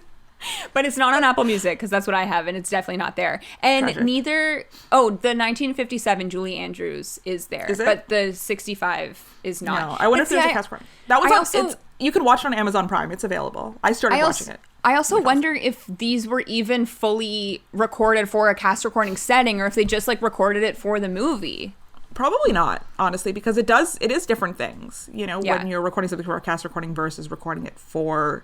But it's not on Apple Music, because that's what I have, and it's definitely not there. And the 1957 Julie Andrews is there. Is it? But the 65 is not. No, I wonder if there's a cast recording. That was you can watch it on Amazon Prime. It's available. I started watching it. I also wonder if these were even fully recorded for a cast recording setting, or if they just like recorded it for the movie. Probably not, honestly, because it is different things, you know, when you're recording something for a cast recording versus recording it to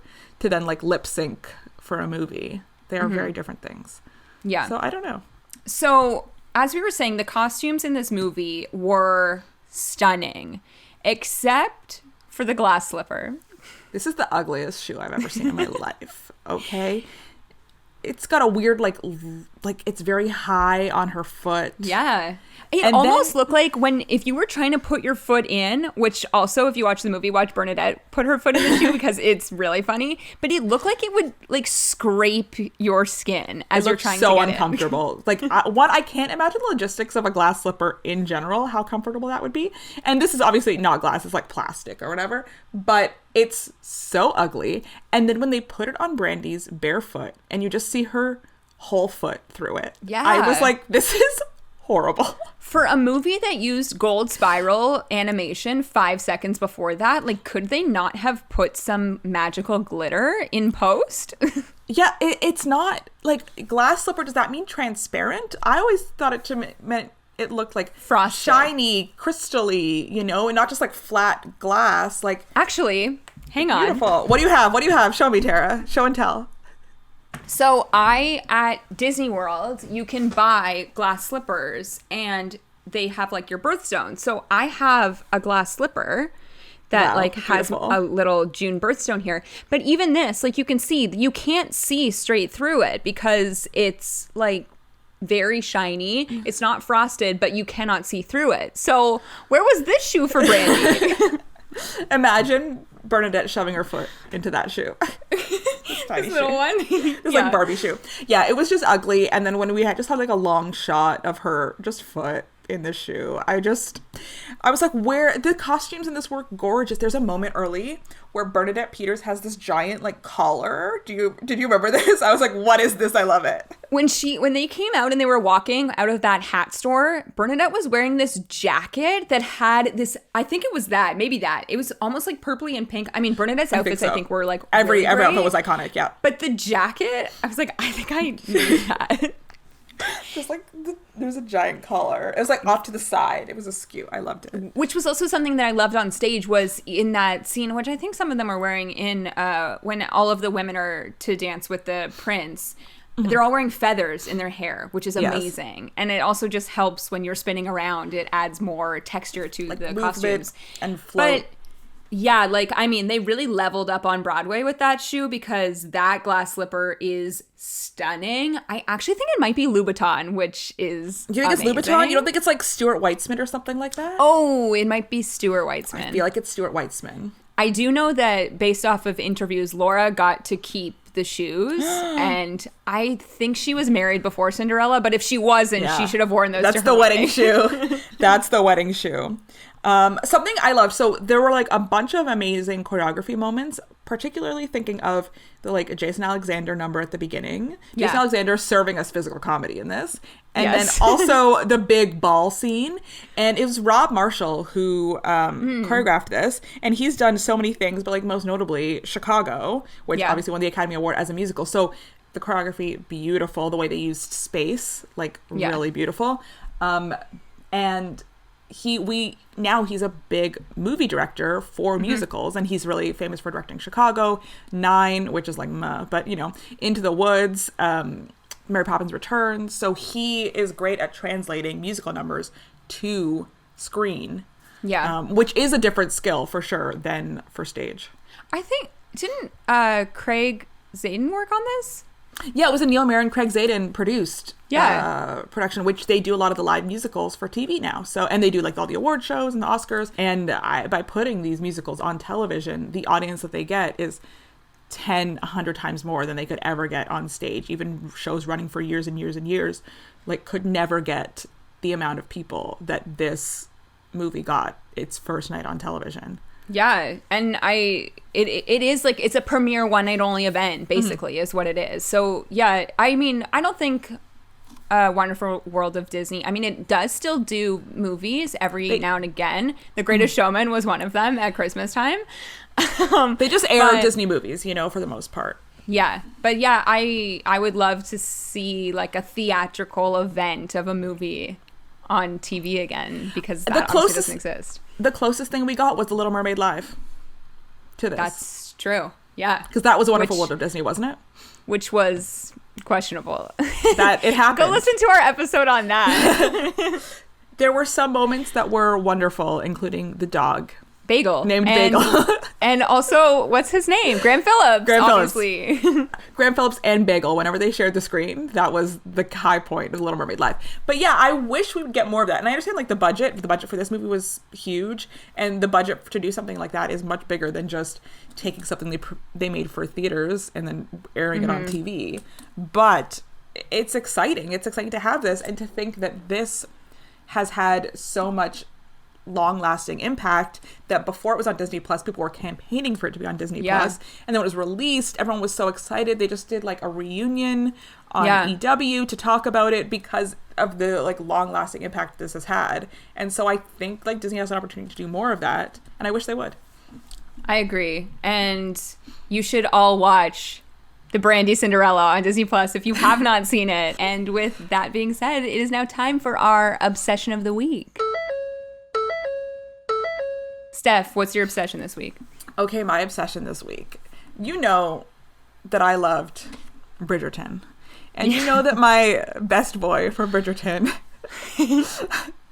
then like lip sync for a movie. They are very different things. Yeah. So I don't know. So as we were saying, the costumes in this movie were stunning, except for the glass slipper. This is the ugliest shoe I've ever seen in my life. Okay. It's got a weird like like it's very high on her foot. Yeah. It And almost then- looked like if you were trying to put your foot in, which also if you watch the movie, watch Bernadette put her foot in the shoe because it's really funny, but it looked like it would like scrape your skin as It you're looked trying so to get uncomfortable. Like I can't imagine the logistics of a glass slipper in general, how comfortable that would be. And this is obviously not glass, it's like plastic or whatever, but it's so ugly. And then when they put it on Brandy's barefoot and you just see her whole foot through it. Yeah. I was like, this is horrible. For a movie that used gold spiral animation 5 seconds before that, like, could they not have put some magical glitter in post? Yeah, it's not like glass slipper. Does that mean transparent? I always thought it meant it looked like Frosted. shiny, crystally, you know, and not just like flat glass. Like Actually, hang on. beautiful. What do you have? What do you have? Show me, Tara. Show and tell. So at Disney World, you can buy glass slippers and they have like your birthstone. So I have a glass slipper that Wow, like has beautiful. a little June birthstone here. But even this, like you can see, you can't see straight through it because it's like very shiny. It's not frosted, but you cannot see through it. So where was this shoe for Brandy? Imagine Bernadette shoving her foot into that shoe. Tiny This little shoe. one. It's like Barbie shoe. Yeah, it was just ugly. And then when we had like a long shot of her just foot in the shoe, I was like, where the costumes in this were gorgeous. There's a moment early where Bernadette Peters has this giant like collar. Did you remember this? I was like, what is this? I love it. When they came out and they were walking out of that hat store, Bernadette was wearing this jacket that had this, I think it was maybe that. It was almost like purpley and pink. I mean, Bernadette's outfits, I think, were like every really outfit great. was iconic. Yeah. But the jacket, I was like, I think I need that. Just like there was a giant collar. It was like off to the side. It was askew. I loved it. Which was also something that I loved on stage was in that scene, which I think some of them are wearing in when all of the women are to dance with the prince. They're all wearing feathers in their hair, which is amazing. And it also just helps when you're spinning around. It adds more texture to Like the movement costumes. and float. But yeah, like, I mean, they really leveled up on Broadway with that shoe because that glass slipper is stunning. I actually think it might be Louboutin, which is Do you think amazing. it's Louboutin? You don't think it's like Stuart Weitzman or something like that? Oh, it might be Stuart Weitzman. I feel like it's Stuart Weitzman. I do know that based off of interviews, Laura got to keep the shoes, and I think she was married before Cinderella, but if she wasn't, she should have worn those. That's to her the wedding wedding. shoe. That's the wedding shoe. Something I loved. So there were like a bunch of amazing choreography moments, particularly thinking of the like Jason Alexander number at the beginning. Jason Alexander serving us physical comedy in this. And then also the big ball scene. And it was Rob Marshall who choreographed this. And he's done so many things, but like most notably Chicago, which obviously won the Academy Award as a musical. So the choreography, beautiful. The way they used space, like really beautiful. And he's a big movie director for musicals, and he's really famous for directing Chicago, 9, which is like but you know, Into the Woods, Mary Poppins Returns. So he is great at translating musical numbers to screen, which is a different skill for sure than for stage. I think didn't Craig Zayden work on this? Yeah, it was a Neil Marin, Craig Zayden produced production, which they do a lot of the live musicals for TV now. So, and they do like all the award shows and the Oscars. And by putting these musicals on television, the audience that they get is 10, 100 times more than they could ever get on stage. Even shows running for years and years and years, like could never get the amount of people that this movie got its first night on television. Yeah, and it is like it's a premiere one night only event basically is what it is. So yeah, I mean, I don't think Wonderful World of Disney, I mean, it does still do movies every now and again. The Greatest Showman was one of them at Christmas time. They just air Disney movies, you know, for the most part. Yeah, but yeah, I would love to see like a theatrical event of a movie on TV again, because that obviously doesn't exist. The closest thing we got was The Little Mermaid Live to this. That's true. Yeah. Because that was a Wonderful World of Disney, wasn't it? Which was questionable. That it happened. Go listen to our episode on that. There were some moments that were wonderful, including the dog Bagel. Named Bagel. And also, what's his name? Graham Phillips, Graham obviously. Graham Phillips and Bagel, whenever they shared the screen, that was the high point of Little Mermaid Live. But yeah, I wish we would get more of that. And I understand like the budget for this movie was huge, and the budget to do something like that is much bigger than just taking something they made for theaters and then airing it on TV. But it's exciting. It's exciting to have this, and to think that this has had so much long-lasting impact, that before it was on Disney Plus, people were campaigning for it to be on Disney Plus, and then when it was released, everyone was so excited. They just did like a reunion on EW to talk about it because of the like long-lasting impact this has had. And so I think like Disney has an opportunity to do more of that, and I wish they would. I agree, and you should all watch the Brandy Cinderella on Disney Plus if you have not seen it. And with that being said, it is now time for our obsession of the week. Steph, what's your obsession this week? Okay, my obsession this week. You know that I loved Bridgerton. And you know that my best boy from Bridgerton,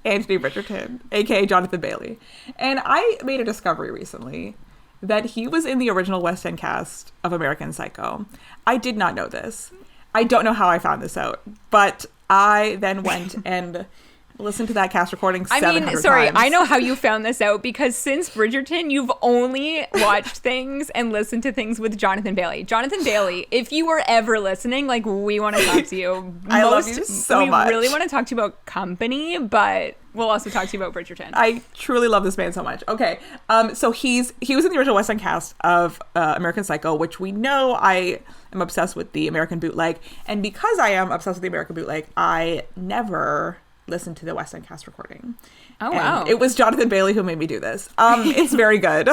Anthony Bridgerton, aka Jonathan Bailey. And I made a discovery recently that he was in the original West End cast of American Psycho. I did not know this. I don't know how I found this out, but I then went and listened to that cast recording 700 times. I know how you found this out, because since Bridgerton, you've only watched things and listened to things with Jonathan Bailey. Jonathan Bailey, if you were ever listening, like, we want to talk to you. I love you so much. We really want to talk to you about Company, but we'll also talk to you about Bridgerton. I truly love this man so much. Okay, so he was in the original West End cast of American Psycho, which we know I am obsessed with the American bootleg. And because I am obsessed with the American bootleg, I never listened to the West End cast recording. Oh, wow. It was Jonathan Bailey who made me do this. It's very good.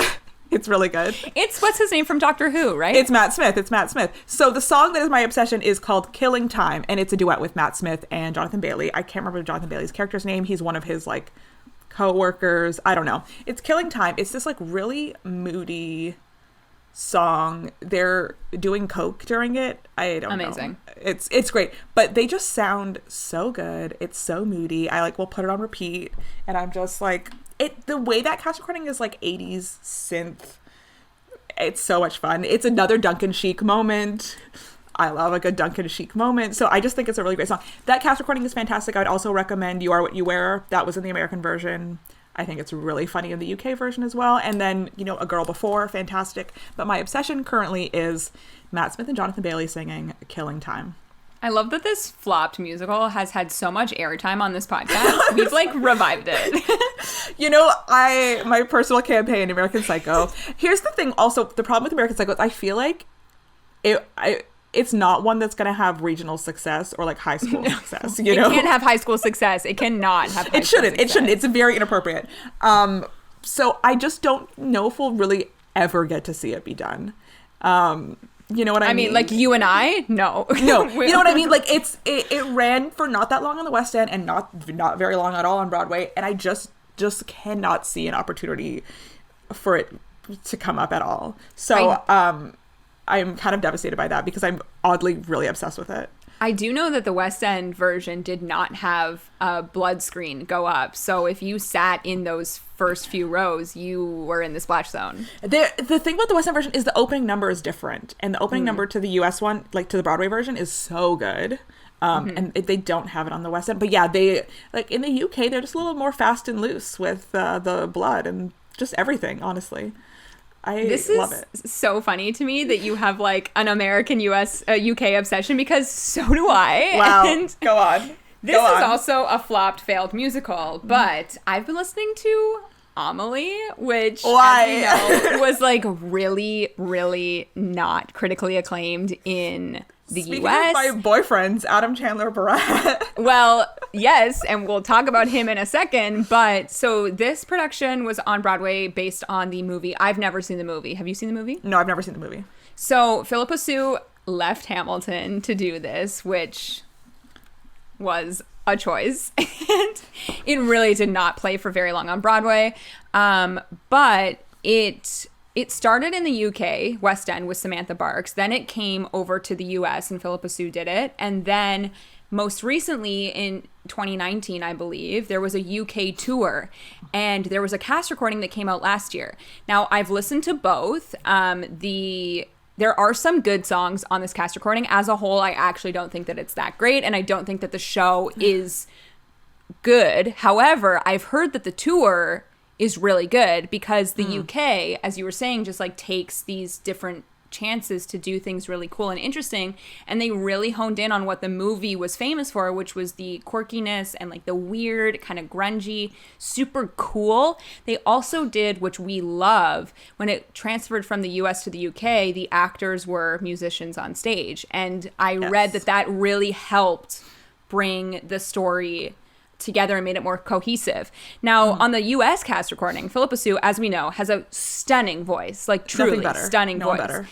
It's really good. It's, what's his name from Doctor Who, right? It's Matt Smith. So the song that is my obsession is called Killing Time, and it's a duet with Matt Smith and Jonathan Bailey. I can't remember Jonathan Bailey's character's name. He's one of his like co-workers. I don't know. It's Killing Time. It's this like really moody song. They're doing coke during it. I don't know. Amazing. It's great, but they just sound so good. It's so moody. I like will put it on repeat, and I'm just like, the way that cast recording is like 80s synth. It's so much fun. It's another Duncan Sheik moment. I love a good Duncan Sheik moment. So I just think it's a really great song. That cast recording is fantastic. I'd also recommend You Are What You Wear. That was in the American version. I think it's really funny in the UK version as well. And then, A Girl Before, fantastic. But my obsession currently is Matt Smith and Jonathan Bailey singing Killing Time. I love that this flopped musical has had so much airtime on this podcast. We've like revived it. My personal campaign, American Psycho. Here's the thing also, the problem with American Psycho is I feel like it's not one that's going to have regional success or like high school success, It can't have high school success. It cannot have high school success. It shouldn't. It's very inappropriate. So I just don't know if we'll really ever get to see it be done. You know what I mean? I mean, like you and I? No. No. You know what I mean? Like it ran for not that long on the West End and not very long at all on Broadway. And I just cannot see an opportunity for it to come up at all. So I'm kind of devastated by that because I'm oddly really obsessed with it. I do know that the West End version did not have a blood screen go up. So if you sat in those first few rows, you were in the splash zone. The thing about the West End version is the opening number is different. And the opening number to the US one, like to the Broadway version, is so good. And they don't have it on the West End. But yeah, they, like in the UK, they're just a little more fast and loose with the blood and just everything, honestly. This love is it. So funny to me that you have like an American UK obsession, because so do I. Wow. And go on. This is also a flopped, failed musical, but I've been listening to Amelie, which, as you know, was like really, really not critically acclaimed in the Speaking US. Of my boyfriends, Adam Chandler Barat. Well, yes, and we'll talk about him in a second. But so this production was on Broadway based on the movie. I've never seen the movie. Have you seen the movie? No, I've never seen the movie. So Philippa Sue left Hamilton to do this, which was a choice. And it really did not play for very long on Broadway. But it started in the UK, West End, with Samantha Barks. Then it came over to the US and Philippa Sue did it. And then most recently 2019, I believe, there was a UK tour, and there was a cast recording that came out last year. Now, I've listened to both. There are some good songs on this cast recording. As a whole, I actually don't think that it's that great, and I don't think that the show is good. However, I've heard that the tour is really good because the UK, as you were saying, just like takes these different chances to do things really cool and interesting, and they really honed in on what the movie was famous for, which was the quirkiness and like the weird kind of grungy, super cool. They also did, which we love, when it transferred from the US to the UK, the actors were musicians on stage, and I read that really helped bring the story together and made it more cohesive. Now, on the US cast recording, Philippa Soo, as we know, has a stunning voice, like truly stunning voice. Better.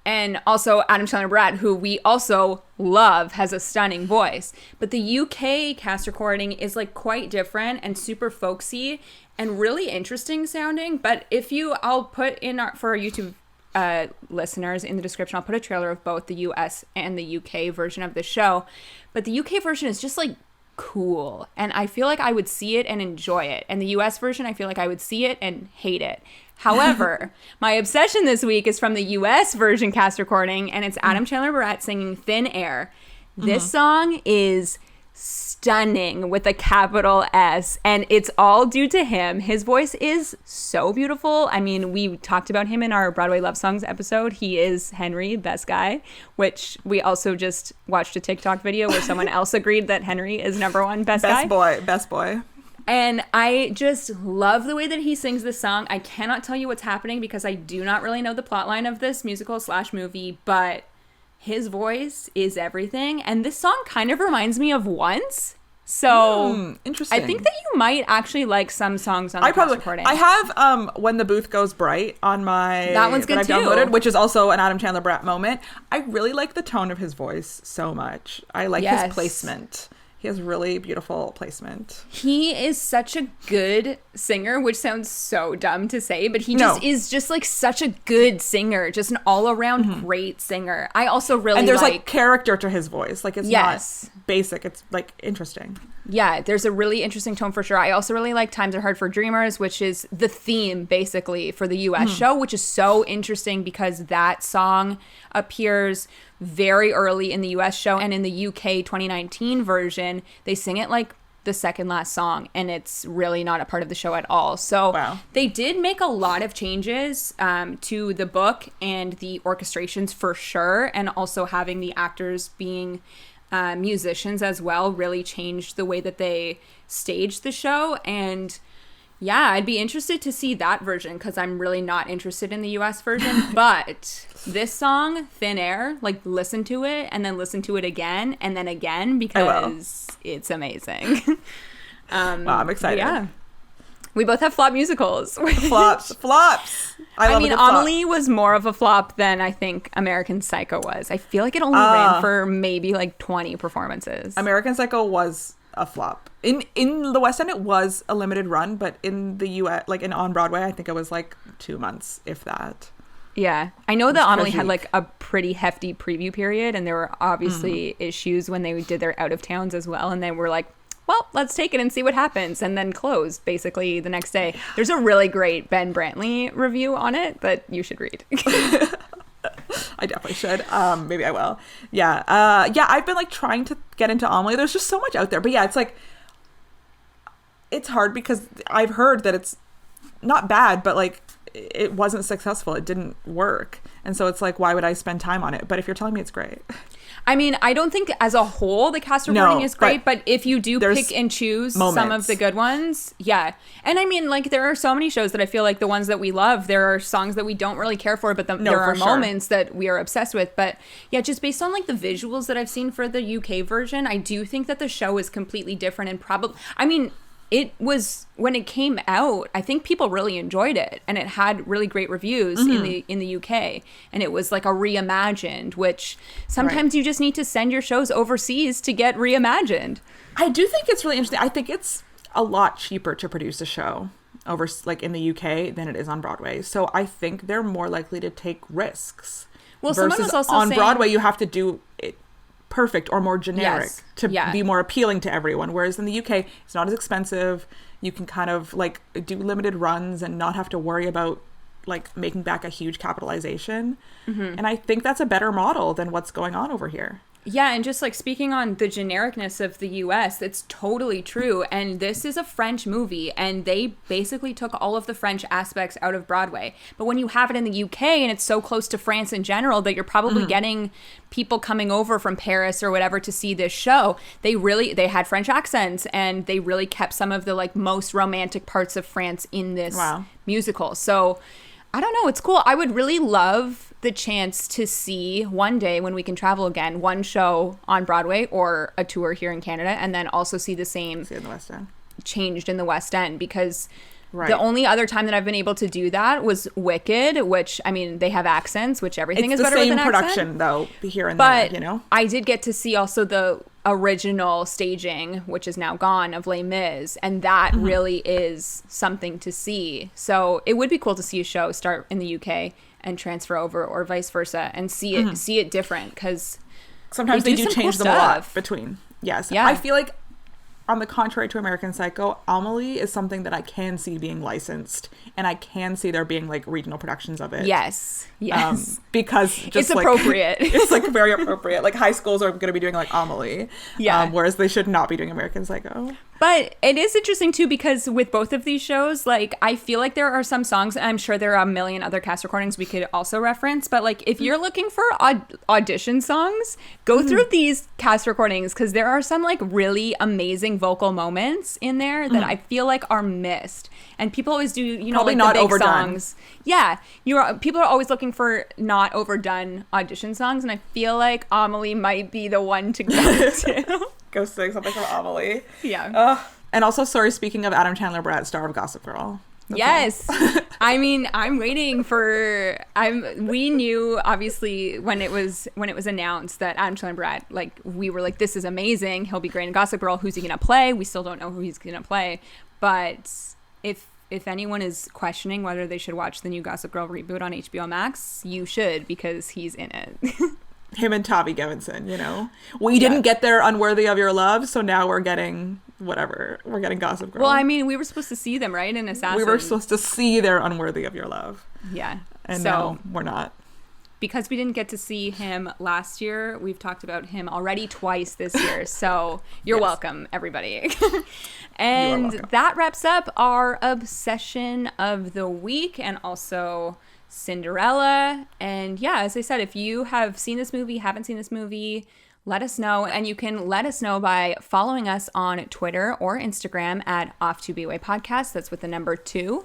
And also Adam Chandler Bratt, who we also love, has a stunning voice. But the UK cast recording is like quite different and super folksy and really interesting sounding. But I'll put in for our YouTube listeners in the description, I'll put a trailer of both the US and the UK version of the show. But the UK version is just like cool, and I feel like I would see it and enjoy it, and the US version I feel like I would see it and hate it. However, my obsession this week is from the US version cast recording, and it's Adam Chandler Bratt singing Thin Air. This song is stunning with a capital S, and it's all due to him. His voice is so beautiful. I mean, we talked about him in our Broadway Love Songs episode. He is Henry, best guy, which we also just watched a TikTok video where someone else agreed that Henry is number one best guy. Best boy. And I just love the way that he sings this song. I cannot tell you what's happening because I do not really know the plotline of this musical/movie, but his voice is everything. And this song kind of reminds me of Once. So interesting. I think that you might actually like some songs on the cast recording. I have When the Booth Goes Bright on my... That one's good I've too. Downloaded, which is also an Adam Chandler Bratt moment. I really like the tone of his voice so much. I like his placement. He has really beautiful placement. He is such a good singer, which sounds so dumb to say, but he is just like such a good singer, just an all-around great singer. I also really and there's like character to his voice. Like it's not basic. It's like interesting. Yeah, there's a really interesting tone for sure. I also really like Times Are Hard for Dreamers, which is the theme basically for the US show, which is so interesting because that song appears very early in the US show, and in the UK 2019 version, they sing it like the second last song, and it's really not a part of the show at all. So they did make a lot of changes to the book and the orchestrations for sure, and also having the actors being musicians as well really changed the way that they staged the show. And yeah, I'd be interested to see that version because I'm really not interested in the US version. But this song, Thin Air, like listen to it and then listen to it again and then again because it's amazing. Wow, I'm excited. Yeah. We both have flop musicals. Flops. I mean, Amelie was more of a flop than I think American Psycho was. I feel like it only ran for maybe like 20 performances. American Psycho was a flop. In the West End, it was a limited run, but in the US, like on Broadway, I think it was like 2 months, if that. Yeah. I know that Amelie had like a pretty hefty preview period, and there were obviously issues when they did their out of towns as well, and they were like, well, let's take it and see what happens, and then close basically the next day. There's a really great Ben Brantley review on it that you should read. I definitely should. Maybe I will. Yeah. I've been like trying to get into Amelie. There's just so much out there. But yeah, it's like, it's hard because I've heard that it's not bad, but like it wasn't successful. It didn't work. And so it's like, why would I spend time on it? But if you're telling me it's great. I mean, I don't think as a whole the cast recording is great, but if you do pick and choose some of the good ones, yeah. And I mean, like, there are so many shows that I feel like the ones that we love, there are songs that we don't really care for, but there are moments that we are obsessed with. But yeah, just based on like the visuals that I've seen for the UK version, I do think that the show is completely different and probably, I mean, it was, when it came out, I think people really enjoyed it, and it had really great reviews in the UK, and it was like a reimagined, which sometimes you just need to send your shows overseas to get reimagined. I do think it's really interesting. I think it's a lot cheaper to produce a show over like in the UK than it is on Broadway, so I think they're more likely to take risks. Well, someone was also on saying, Broadway you have to do it perfect or more generic Yes. to Yeah. be more appealing to everyone. Whereas in the UK, it's not as expensive. You can kind of like do limited runs and not have to worry about like making back a huge capitalization. And I think that's a better model than what's going on over here. Yeah, and just like speaking on the genericness of the US, it's totally true. And this is a French movie, and they basically took all of the French aspects out of Broadway. But when you have it in the UK and it's so close to France in general that you're probably getting people coming over from Paris or whatever to see this show, they had French accents, and they really kept some of the like most romantic parts of France in this musical. So I don't know, it's cool. I would really love the chance to see one day when we can travel again, one show on Broadway or a tour here in Canada, and then also see the same See in the West End. changed in the West End, because the only other time that I've been able to do that was Wicked, which, I mean, they have accents, which everything is better with an accent. It's the same production, though, here and But there, you know? I did get to see also the original staging, which is now gone, of Les Mis, and that really is something to see. So it would be cool to see a show start in the UK and transfer over, or vice versa, and see it different, because sometimes they do some change cool them a lot stuff. between. Yes. Yeah. I feel like, on the contrary to American Psycho, Amelie is something that I can see being licensed, and I can see there being like regional productions of it. Yes. Because just It's like, appropriate. It's like very appropriate. Like high schools are going to be doing like Amelie. Yeah. Whereas they should not be doing American Psycho. But it is interesting too, because with both of these shows, like, I feel like there are some songs, and I'm sure there are a million other cast recordings we could also reference, but like, if you're looking for audition songs, go through these cast recordings, because there are some like really amazing vocal moments in there that I feel like are missed. And people always do, you know, Probably like not the big overdone. songs. Yeah, people are always looking for not overdone audition songs, and I feel like Amelie might be the one to go to. Go sing something from Amelie. Yeah. And also, sorry, speaking of Adam Chandler Bratt, star of Gossip Girl. Yes. I mean, I'm waiting for we knew obviously when it was announced that Adam Chandler Bratt, like, we were like, this is amazing. He'll be great in Gossip Girl. Who's he going to play? We still don't know who he's going to play. But if anyone is questioning whether they should watch the new Gossip Girl reboot on HBO Max, you should, because he's in it. Him and Tavi Gevinson, you know? We didn't get their Unworthy of Your Love, so now we're getting whatever. We're getting Gossip Girl. Well, I mean, we were supposed to see them, right? In Assassin. We were supposed to see their Unworthy of Your Love. Yeah. And so, now we're not. Because we didn't get to see him last year, we've talked about him already twice this year. So you're welcome, everybody. And welcome. that wraps up our obsession of the week, and also Cinderella. And yeah, as I said, if you have seen this movie, haven't seen this movie, let us know. And you can let us know by following us on Twitter or Instagram at Off2BWay Podcast. That's with the number 2.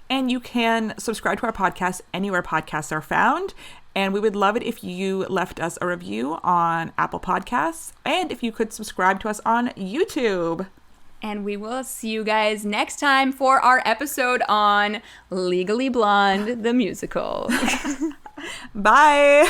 And you can subscribe to our podcast anywhere podcasts are found. And we would love it if you left us a review on Apple Podcasts, and if you could subscribe to us on YouTube. And we will see you guys next time for our episode on Legally Blonde, the musical. Bye.